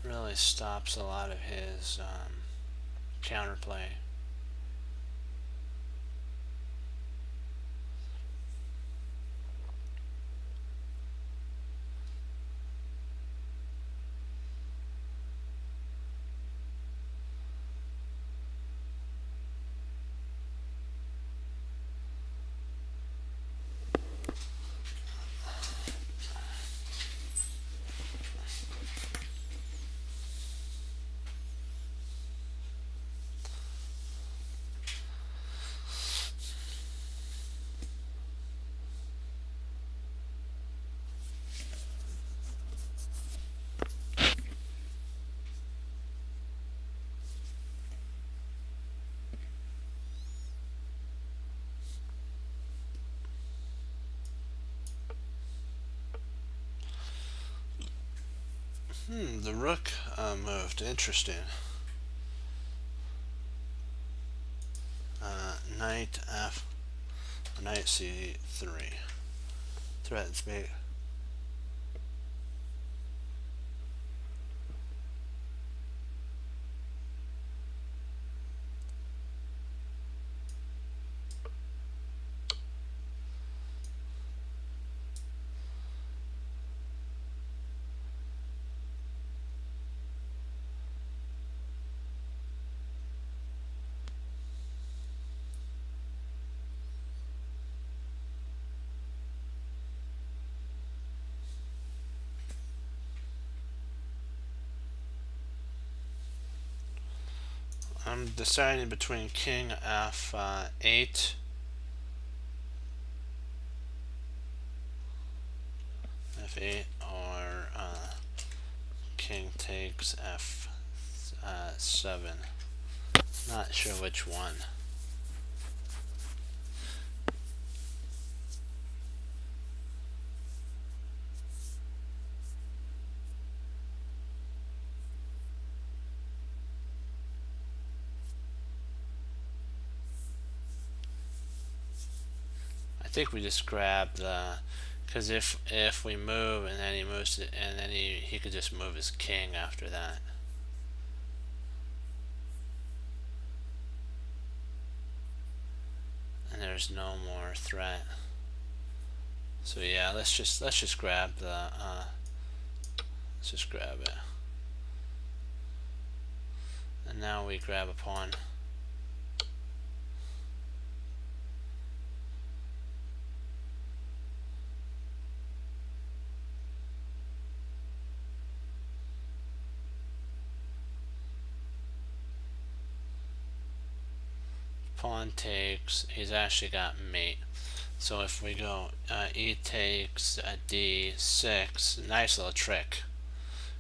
really stops a lot of his counterplay. The rook moved. Interesting. knight f, knight c3. Threatens mate. I'm deciding between king f8 f8 or king takes f7. Not sure which one. I think we just grab the, because if we move and then he moves it, and then he could just move his king after that. And there's no more threat. So yeah, let's just grab the let's just grab it. And now we grab a pawn. Pawn takes, he's actually got mate. So if we go e takes d6, nice little trick.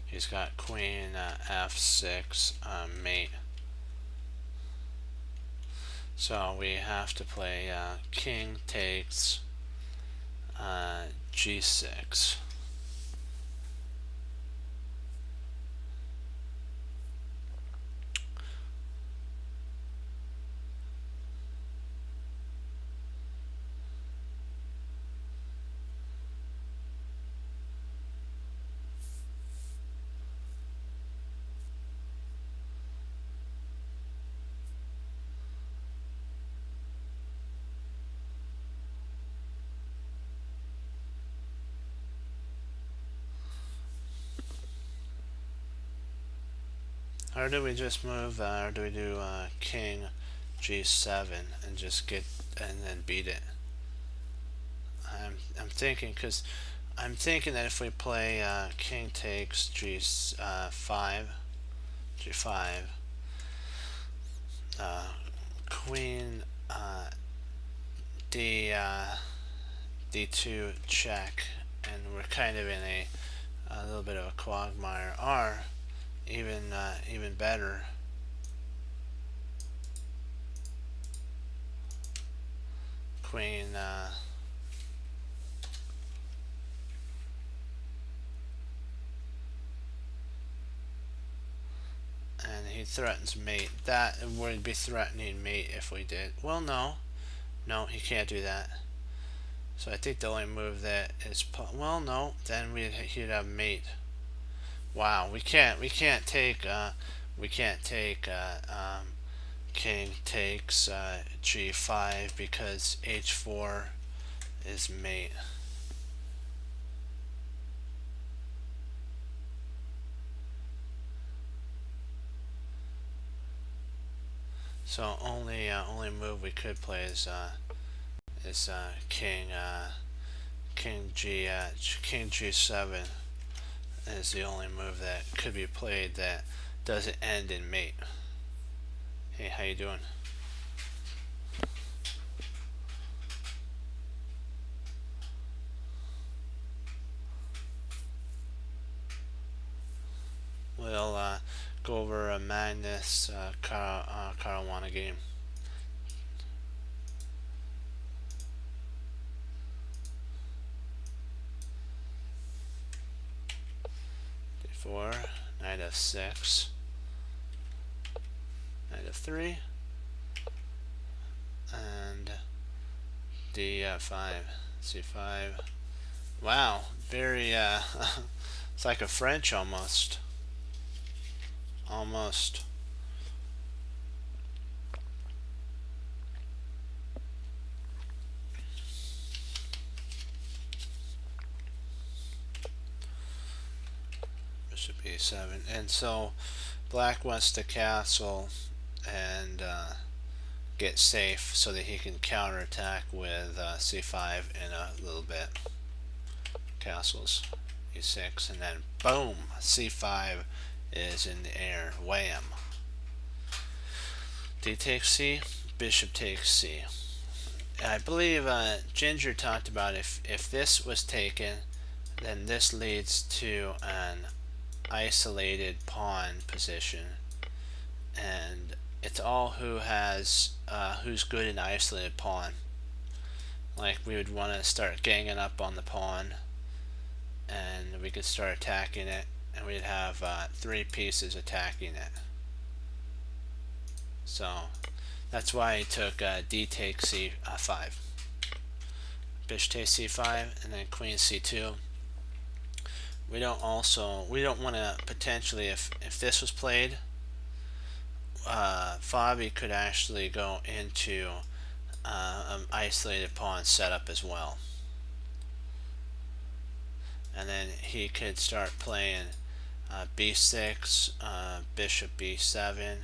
He's got queen f6 mate. So we have to play king takes g6. Or do we just move, or do we do king g7 and just get, and then beat it? I'm thinking, because I'm thinking that if we play king takes g5, queen d2 check, and we're kind of in a little bit of a quagmire, or even better, queen and he threatens mate. That would be threatening mate if we did. Well, no, he can't do that. So I think the only move that is, well, no, then he'd have mate. Wow, we can't take king takes g5 because h4 is mate. So only move we could play is king g7 is the only move that could be played that doesn't end in mate. Hey, how you doing? We'll go over a Magnus Caruana game. D4, knight f6, knight f3, and D5, C5. Wow, very it's like a French almost. Almost. Bishop E7, and so black wants to castle and get safe so that he can counterattack with C5 in a little bit. Castles E6, and then boom, C5 is in the air. Wham. D takes C, bishop takes C. I believe Ginger talked about if this was taken, then this leads to an isolated pawn position, and it's all who's good in isolated pawn. Like we would want to start ganging up on the pawn, and we could start attacking it, and we'd have 3 pieces attacking it. So that's why he took D takes C5, bishop takes C5, and then queen C2. We don't want to potentially, if this was played, Fabi could actually go into an isolated pawn setup as well, and then he could start playing B6, bishop B7,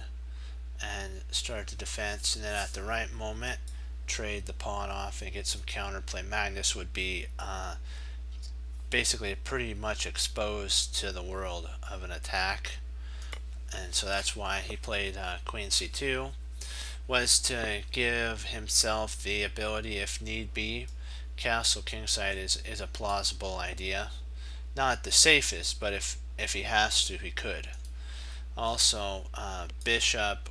and start the defense, and then at the right moment trade the pawn off and get some counterplay. Magnus would be basically pretty much exposed to the world of an attack, and so that's why he played queen C2, was to give himself the ability, if need be. Castle kingside is a plausible idea, not the safest, but if he has to, he could. Also, bishop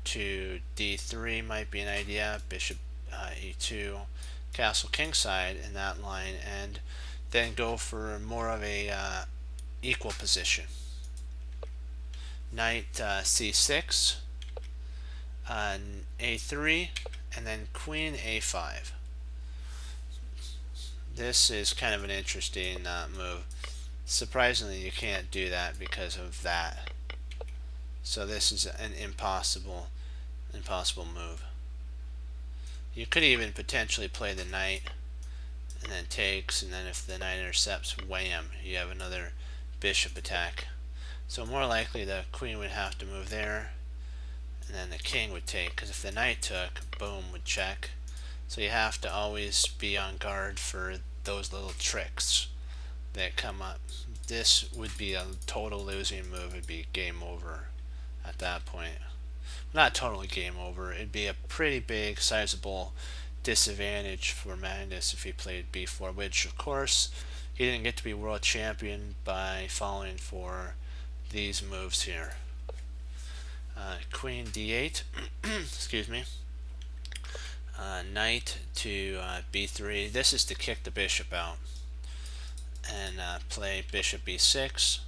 to D3 might be an idea. Bishop E2, castle kingside in that line, and then go for more of a equal position. Knight C6, A3, and then queen A5. This is kind of an interesting move. Surprisingly, you can't do that because of that. So this is an impossible move. You could even potentially play the knight and then takes, and then if the knight intercepts, wham, you have another bishop attack. So more likely the queen would have to move there, and then the king would take, because if the knight took, boom, would check. So you have to always be on guard for those little tricks that come up. This would be a total losing move. It'd be game over at that point. Not totally game over. It'd be a pretty big, sizable disadvantage for Magnus if he played b4, which of course he didn't get to be world champion by falling for these moves here. Queen d8, excuse me. Knight to b3. This is to kick the bishop out, and play bishop b6.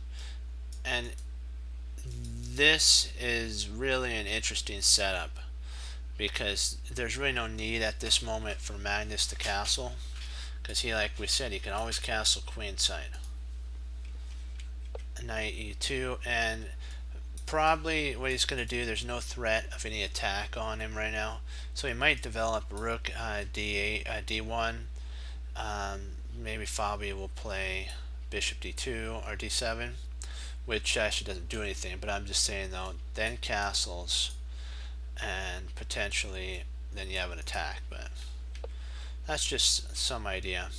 And this is really an interesting setup, because there's really no need at this moment for Magnus to castle, because he, like we said, he can always castle queenside. Knight e2, and probably what he's going to do, there's no threat of any attack on him right now, so he might develop rook d8, d1. Maybe Fabi will play bishop d2 or d7, which actually doesn't do anything, but I'm just saying though, then castles, and potentially then you have an attack, but that's just some idea.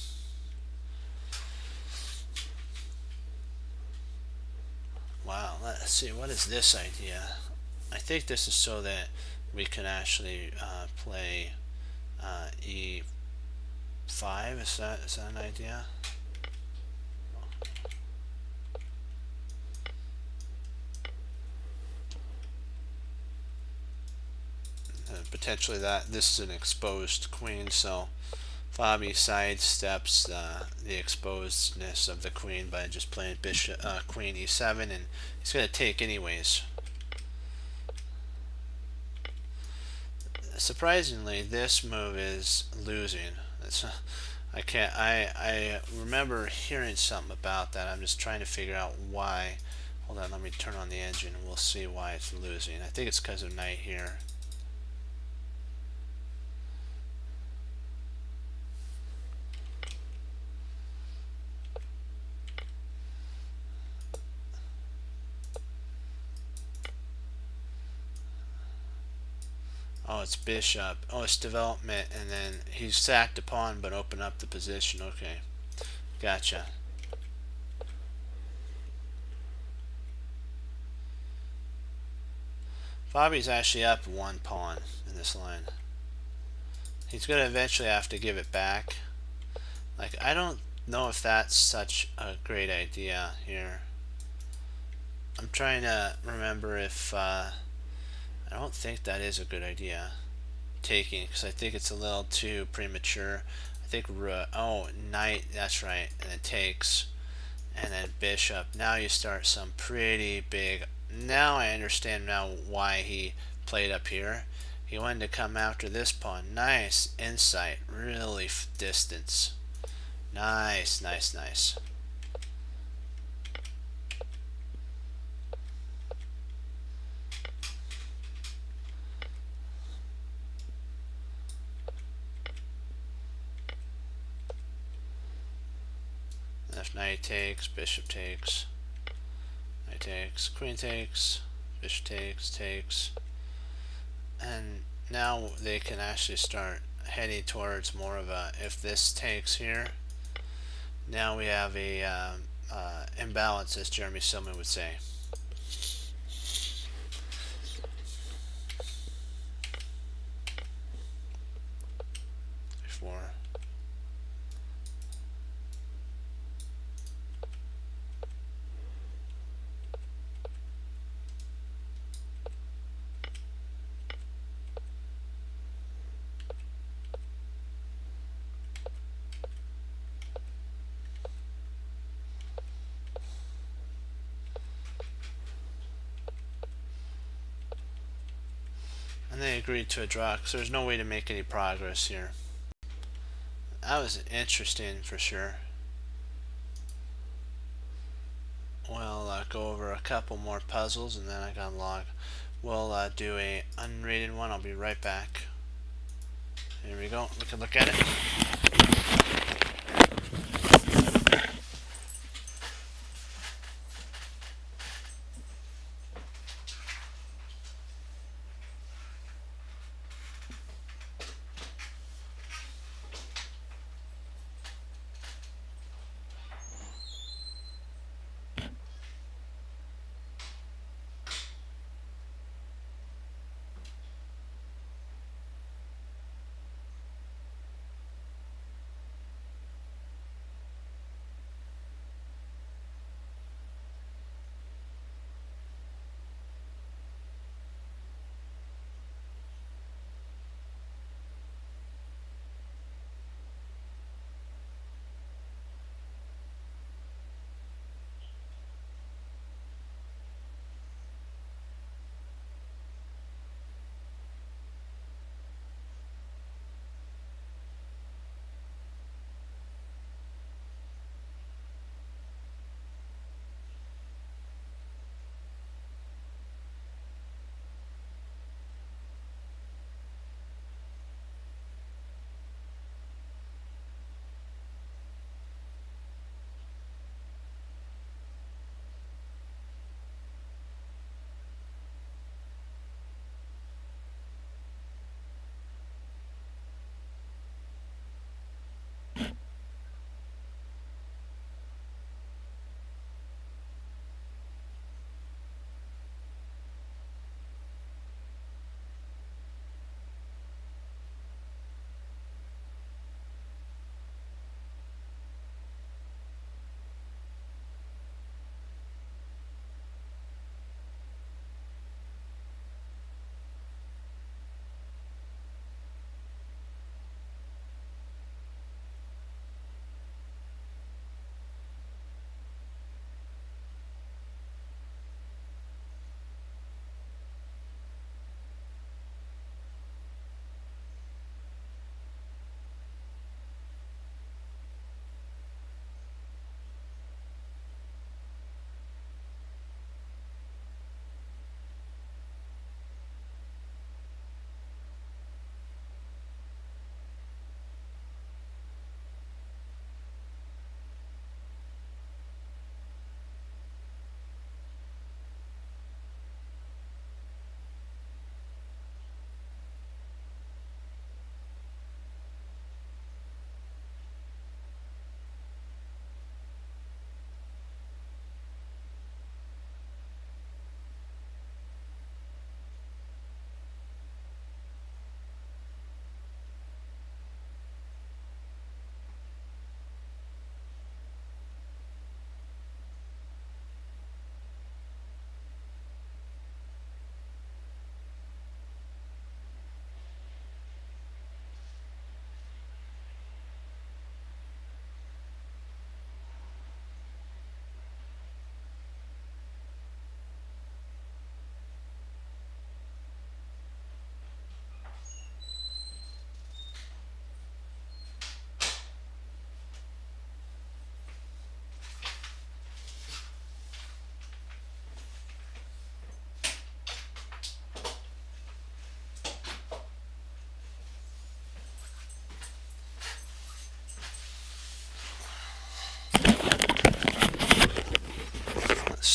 Wow, let's see, what is this idea? I think this is so that we can actually play e5. Is that an idea? Potentially that this is an exposed queen, so Fabi sidesteps the exposedness of the queen by just playing bishop queen e7, and he's going to take anyways. surprisingly, this move is losing. It's, I remember hearing something about that. I'm just trying to figure out why. Hold on, let me turn on the engine and we'll see why it's losing. I think it's because of knight here. Oh, it's bishop. Oh, it's development, and then he sacked a pawn but opened up the position. Okay, gotcha. Bobby's actually up one pawn in this line. He's going to eventually have to give it back. Like, I don't know if that's such a great idea here. I'm trying to remember if I don't think that is a good idea, taking, because I think it's a little too premature. I think oh, knight, that's right, and it takes, and then bishop. Now you start some pretty big. Now I understand now why he played up here. He wanted to come after this pawn. Nice insight, really distance. Nice, nice, nice. If knight takes, bishop takes, knight takes, queen takes, bishop takes, takes, and now they can actually start heading towards more of a, if this takes here, now we have a imbalance, as Jeremy Silman would say. Before. And they agreed to a draw because there's no way to make any progress here. That was interesting for sure. We'll go over a couple more puzzles and then I can log. We'll do a unrated one. I'll be right back. Here we go. We can look at it.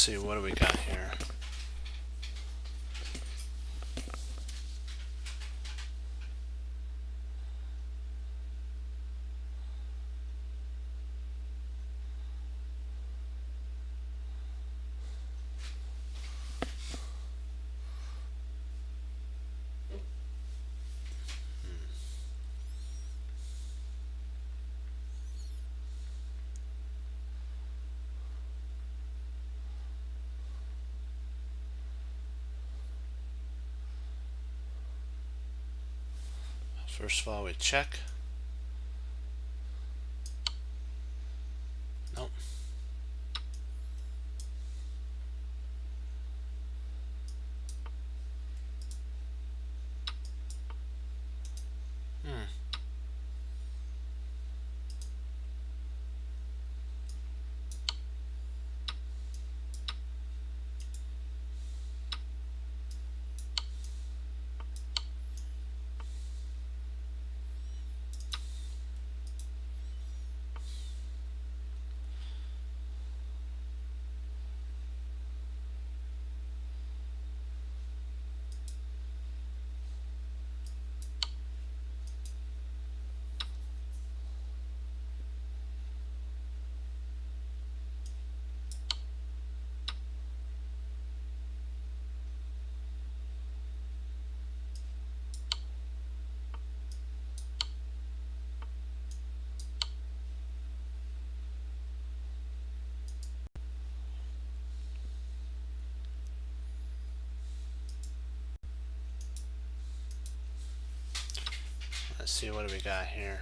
see, what do we got here? First of all, we check. Nope. Let's see, what do we got here?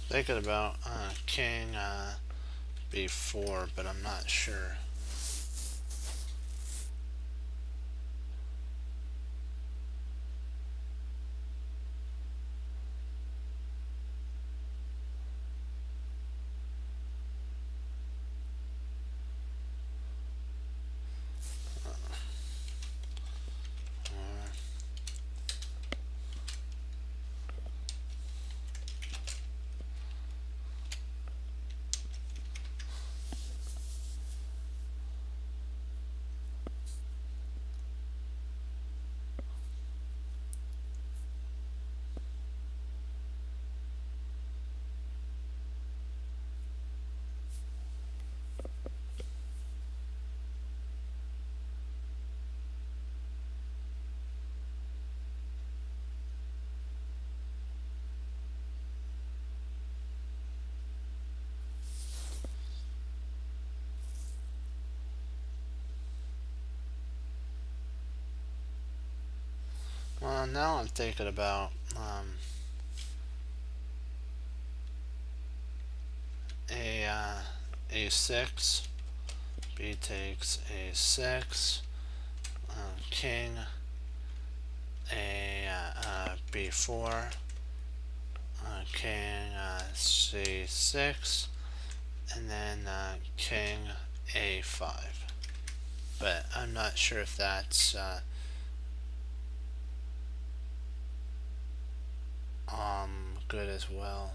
Thinking about king b4, but I'm not sure. Well, now I'm thinking about a6, b takes a6, king b4, king c6, and then king a5. But I'm not sure if that's good as well.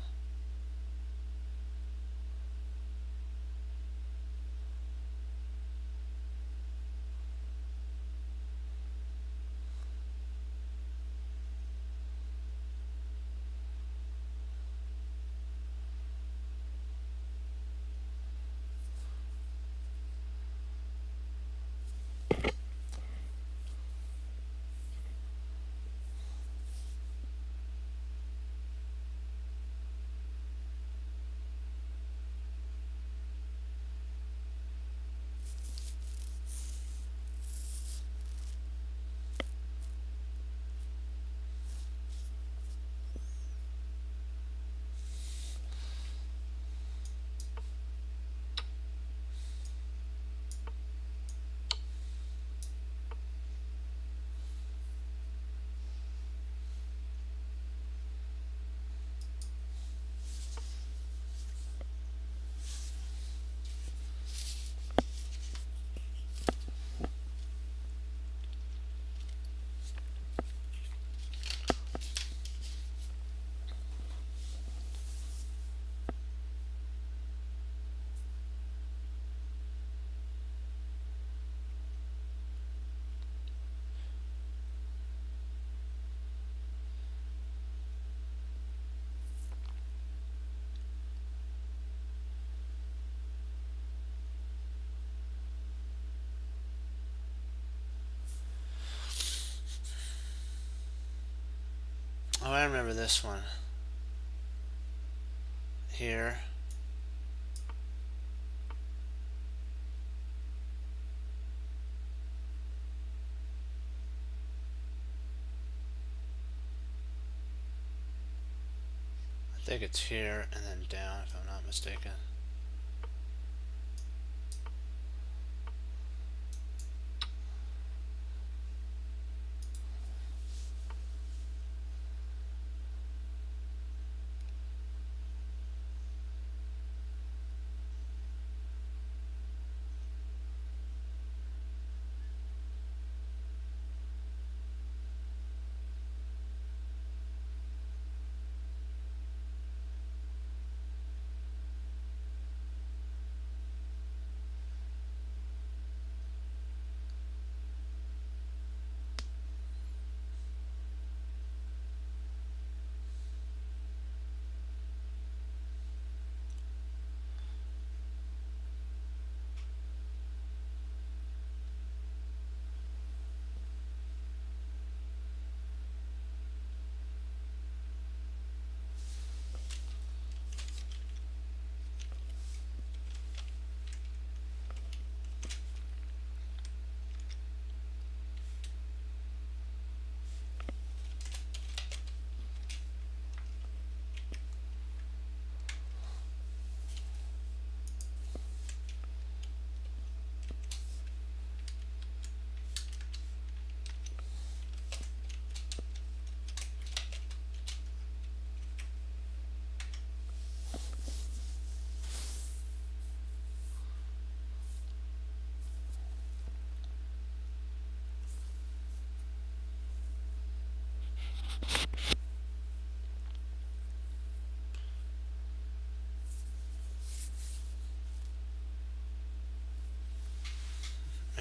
Oh, I remember this one. Here. I think it's here and then down, if I'm not mistaken.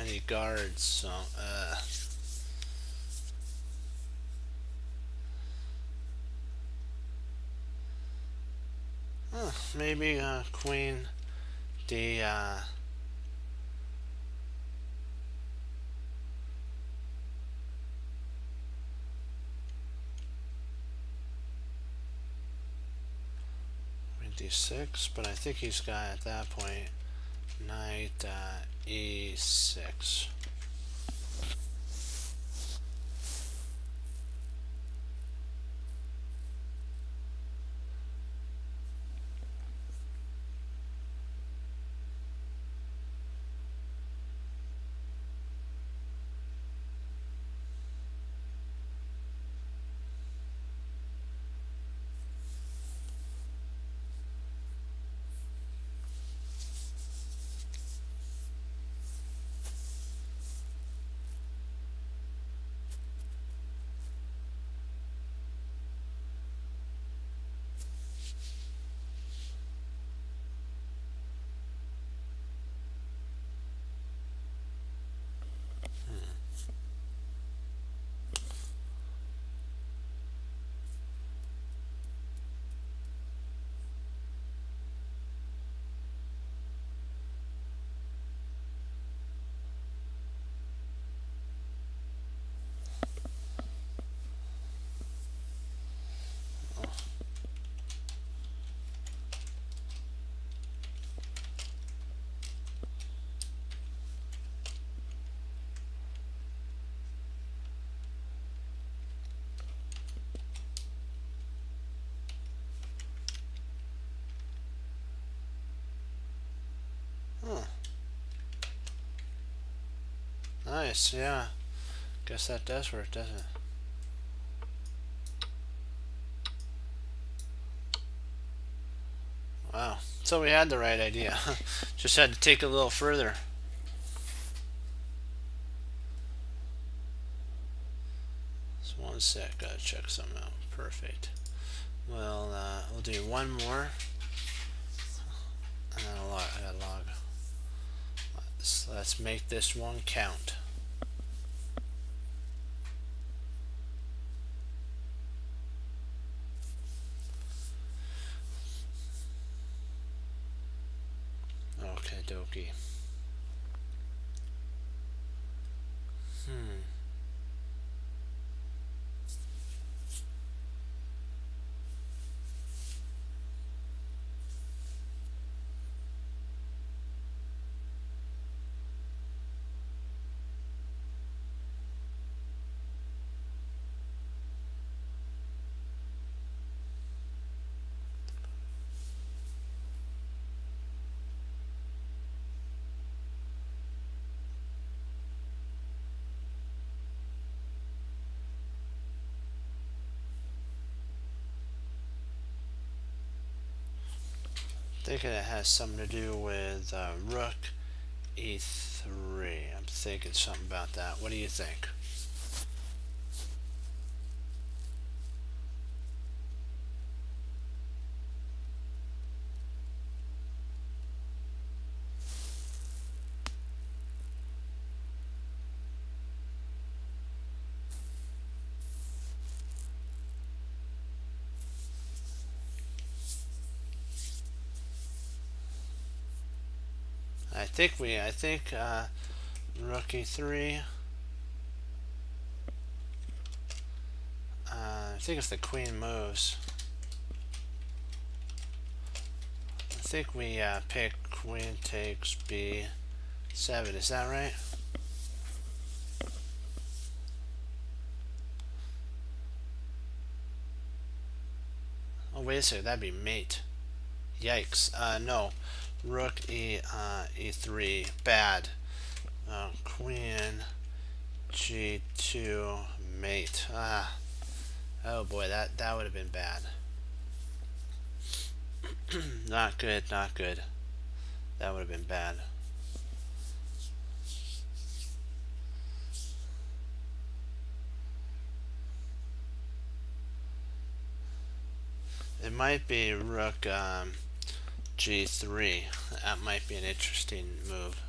Any guards, so maybe queen d queen d6, but I think he's got at that point knight e6. Huh. Nice, yeah. Guess that does work, doesn't it? Wow. So we had the right idea. Just had to take it a little further. Just one sec, gotta check something out. Perfect. Well, we'll do one more. And then I gotta log. Let's make this one count. Okay, dokie. thinking it has something to do with rook e3. I'm thinking something about that. What do you think? I think rook e3. I think if the queen moves, I think we pick queen takes b7. Is that right? Oh, wait a second. That'd be mate. Yikes. No. Rook e3. Bad. Queen g2 mate. Oh boy, that would have been bad. Not good, not good. That would have been bad. It might be rook g3. That might be an interesting move.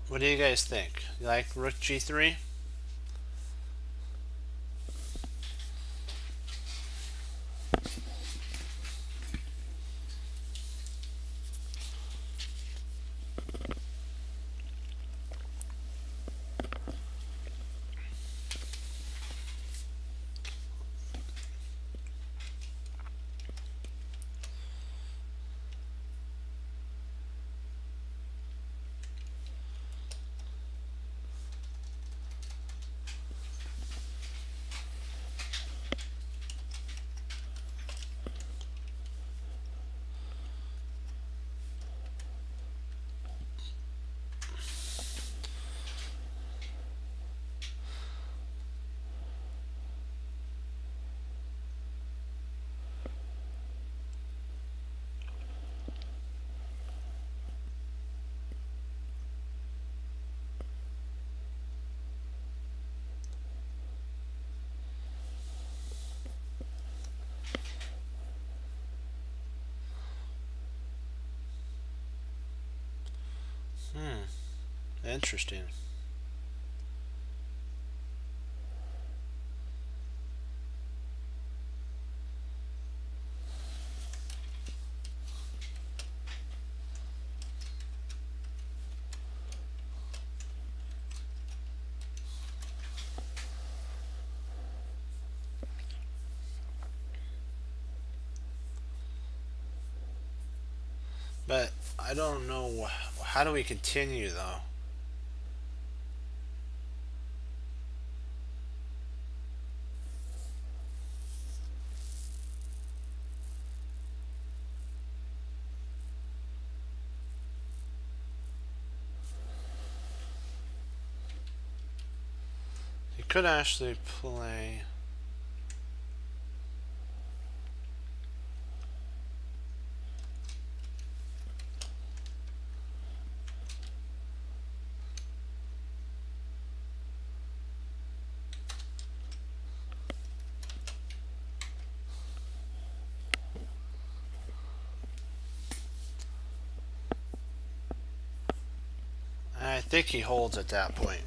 What do you guys think? You like rook g3? Interesting. But I don't know, how do we continue though? You could actually play. think he holds at that point.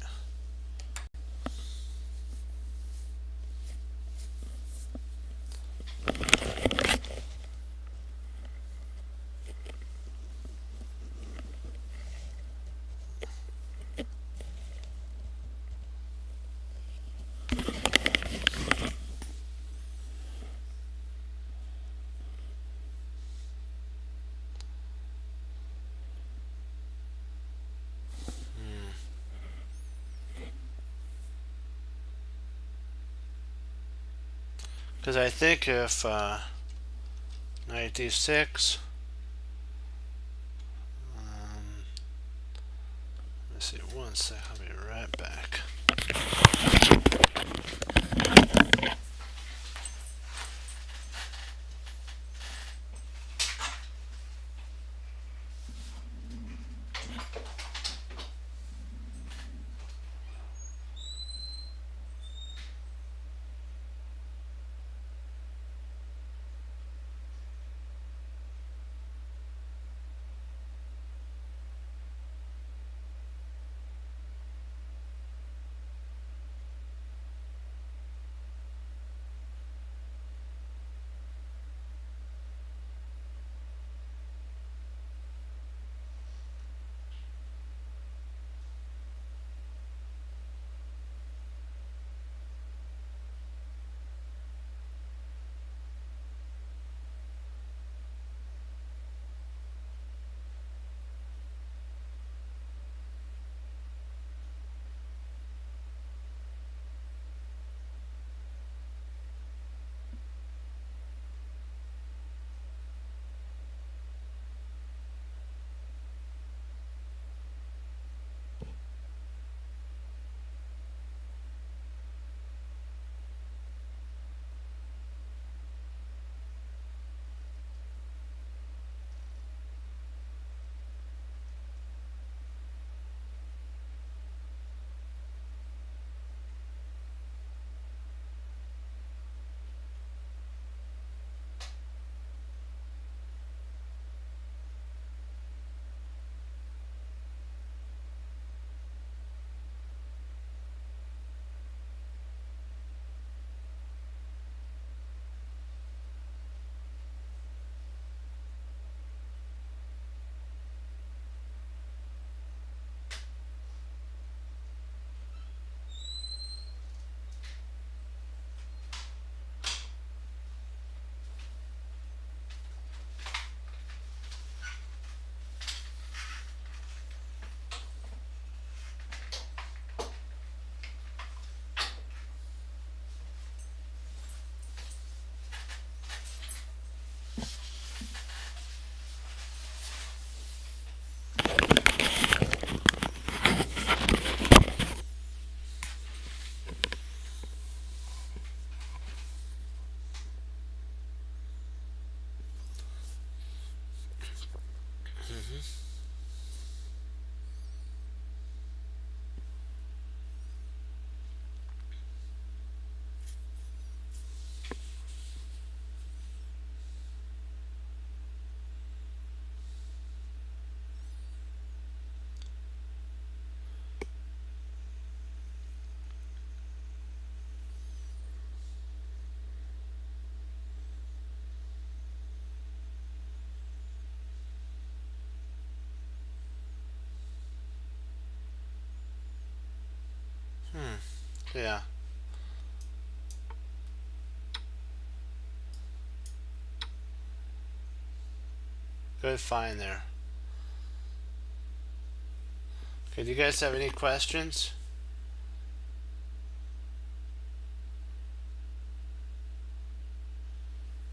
Because I think if knight d6, let's see, one sec, I'll be right back. Yeah. Good find there. Okay, do you guys have any questions?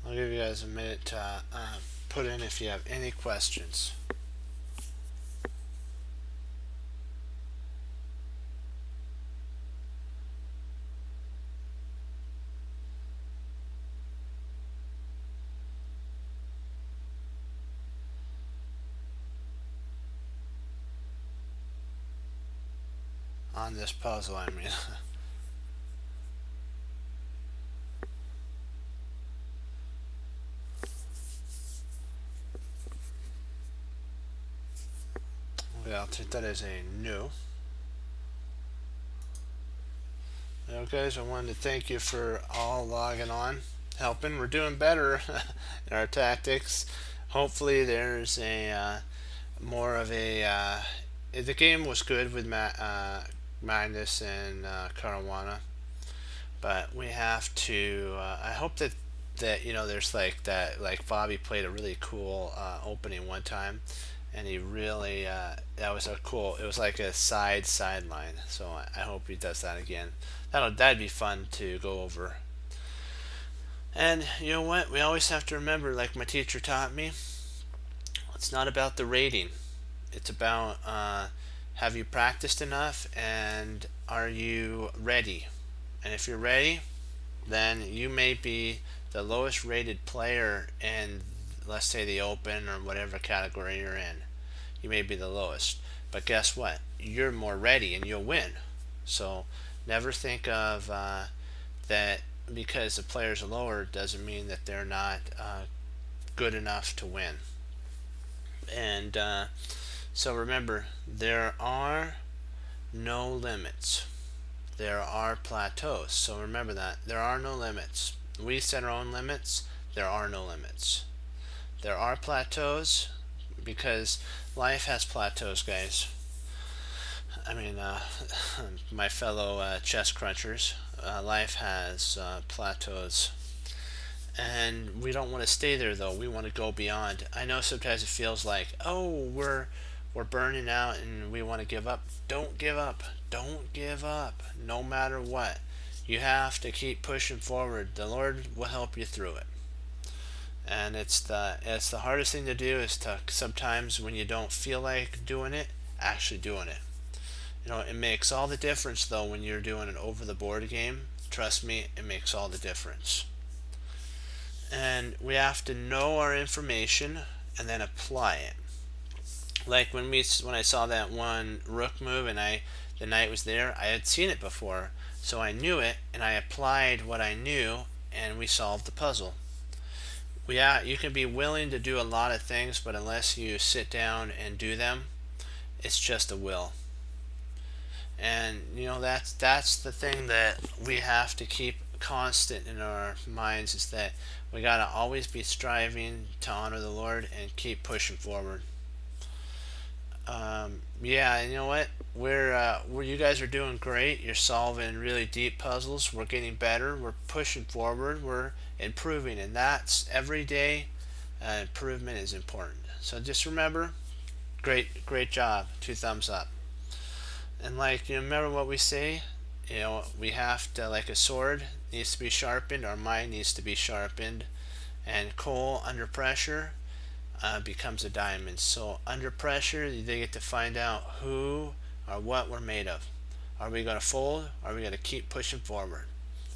I'll give you guys a minute to put in if you have any questions. On this puzzle, I mean. Yeah. take that as a no. Well, guys, I wanted to thank you for all logging on, helping. We're doing better in our tactics. Hopefully, there's a more of a. The game was good with Magnus and Caruana, but we have to. I hope that there's like that. Like Bobby played a really cool opening one time, and he really that was a cool. It was like a sideline. So I hope he does that again. That'd be fun to go over. And you know what? We always have to remember, like my teacher taught me, it's not about the rating. It's about have you practiced enough and are you ready? And if you're ready, then you may be the lowest rated player in, let's say, the open or whatever category you're in. You may be the lowest. But guess what? You're more ready and you'll win. So never think of that because the players are lower doesn't mean that they're not good enough to win. And so remember, there are no limits. There are plateaus. So remember that. There are no limits. We set our own limits. There are no limits. There are plateaus because life has plateaus, guys. I mean, my fellow chess crunchers, life has plateaus. And we don't want to stay there though. We want to go beyond. I know sometimes it feels like, oh, we're burning out and we want to give up. Don't give up. Don't give up. No matter what. You have to keep pushing forward. The Lord will help you through it. And it's the hardest thing to do is to sometimes when you don't feel like doing it, actually doing it. It makes all the difference though when you're doing an over the board game. Trust me, it makes all the difference. And we have to know our information and then apply it. Like when I saw that one rook move and the knight was there, I had seen it before, so I knew it and I applied what I knew and we solved the puzzle. You can be willing to do a lot of things, but unless you sit down and do them, it's just a will. And that's the thing that we have to keep constant in our minds is that we got to always be striving to honor the Lord and keep pushing forward. Yeah, and you know what? You guys are doing great. You're solving really deep puzzles. We're getting better. We're pushing forward. We're improving, and that's every day. Improvement is important. So just remember, great job. 2 thumbs up. And remember what we say. We have to, like a sword needs to be sharpened. Our mind needs to be sharpened, and coal under pressure becomes a diamond. So under pressure, they get to find out who or what we're made of. Are we going to fold? Or are we going to keep pushing forward?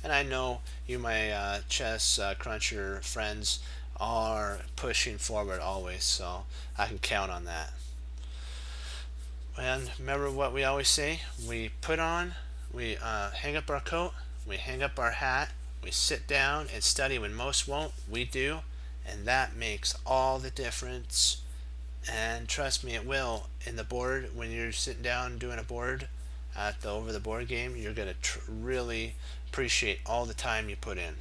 And I know you, my chess cruncher friends, are pushing forward always, so I can count on that. And remember what we always say: we hang up our coat, we hang up our hat, we sit down and study when most won't. We do, and that makes all the difference. And trust me, it will. In the board, when you're sitting down doing a board at the over the board game, you're going to really appreciate all the time you put in.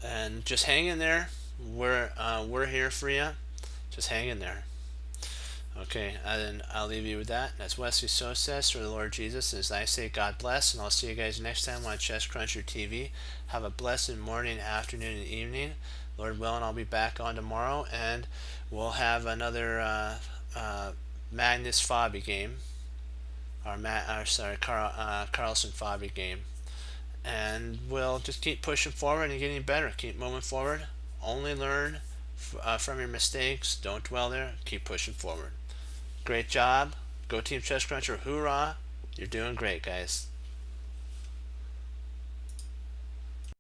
And just hang in there. We're here for you. Just hang in there. Okay, and then I'll leave you with that. As Wesley So says, for the Lord Jesus, as I say, God bless, and I'll see you guys next time on Chess Cruncher TV. Have a blessed morning, afternoon, and evening. Lord willing, I'll be back on tomorrow, and we'll have another Magnus Fabi game, Carlsen Fabi game, and we'll just keep pushing forward and getting better. Keep moving forward. Only learn from your mistakes. Don't dwell there. Keep pushing forward. Great job. Go Team Chess Cruncher. Hoorah. You're doing great, guys.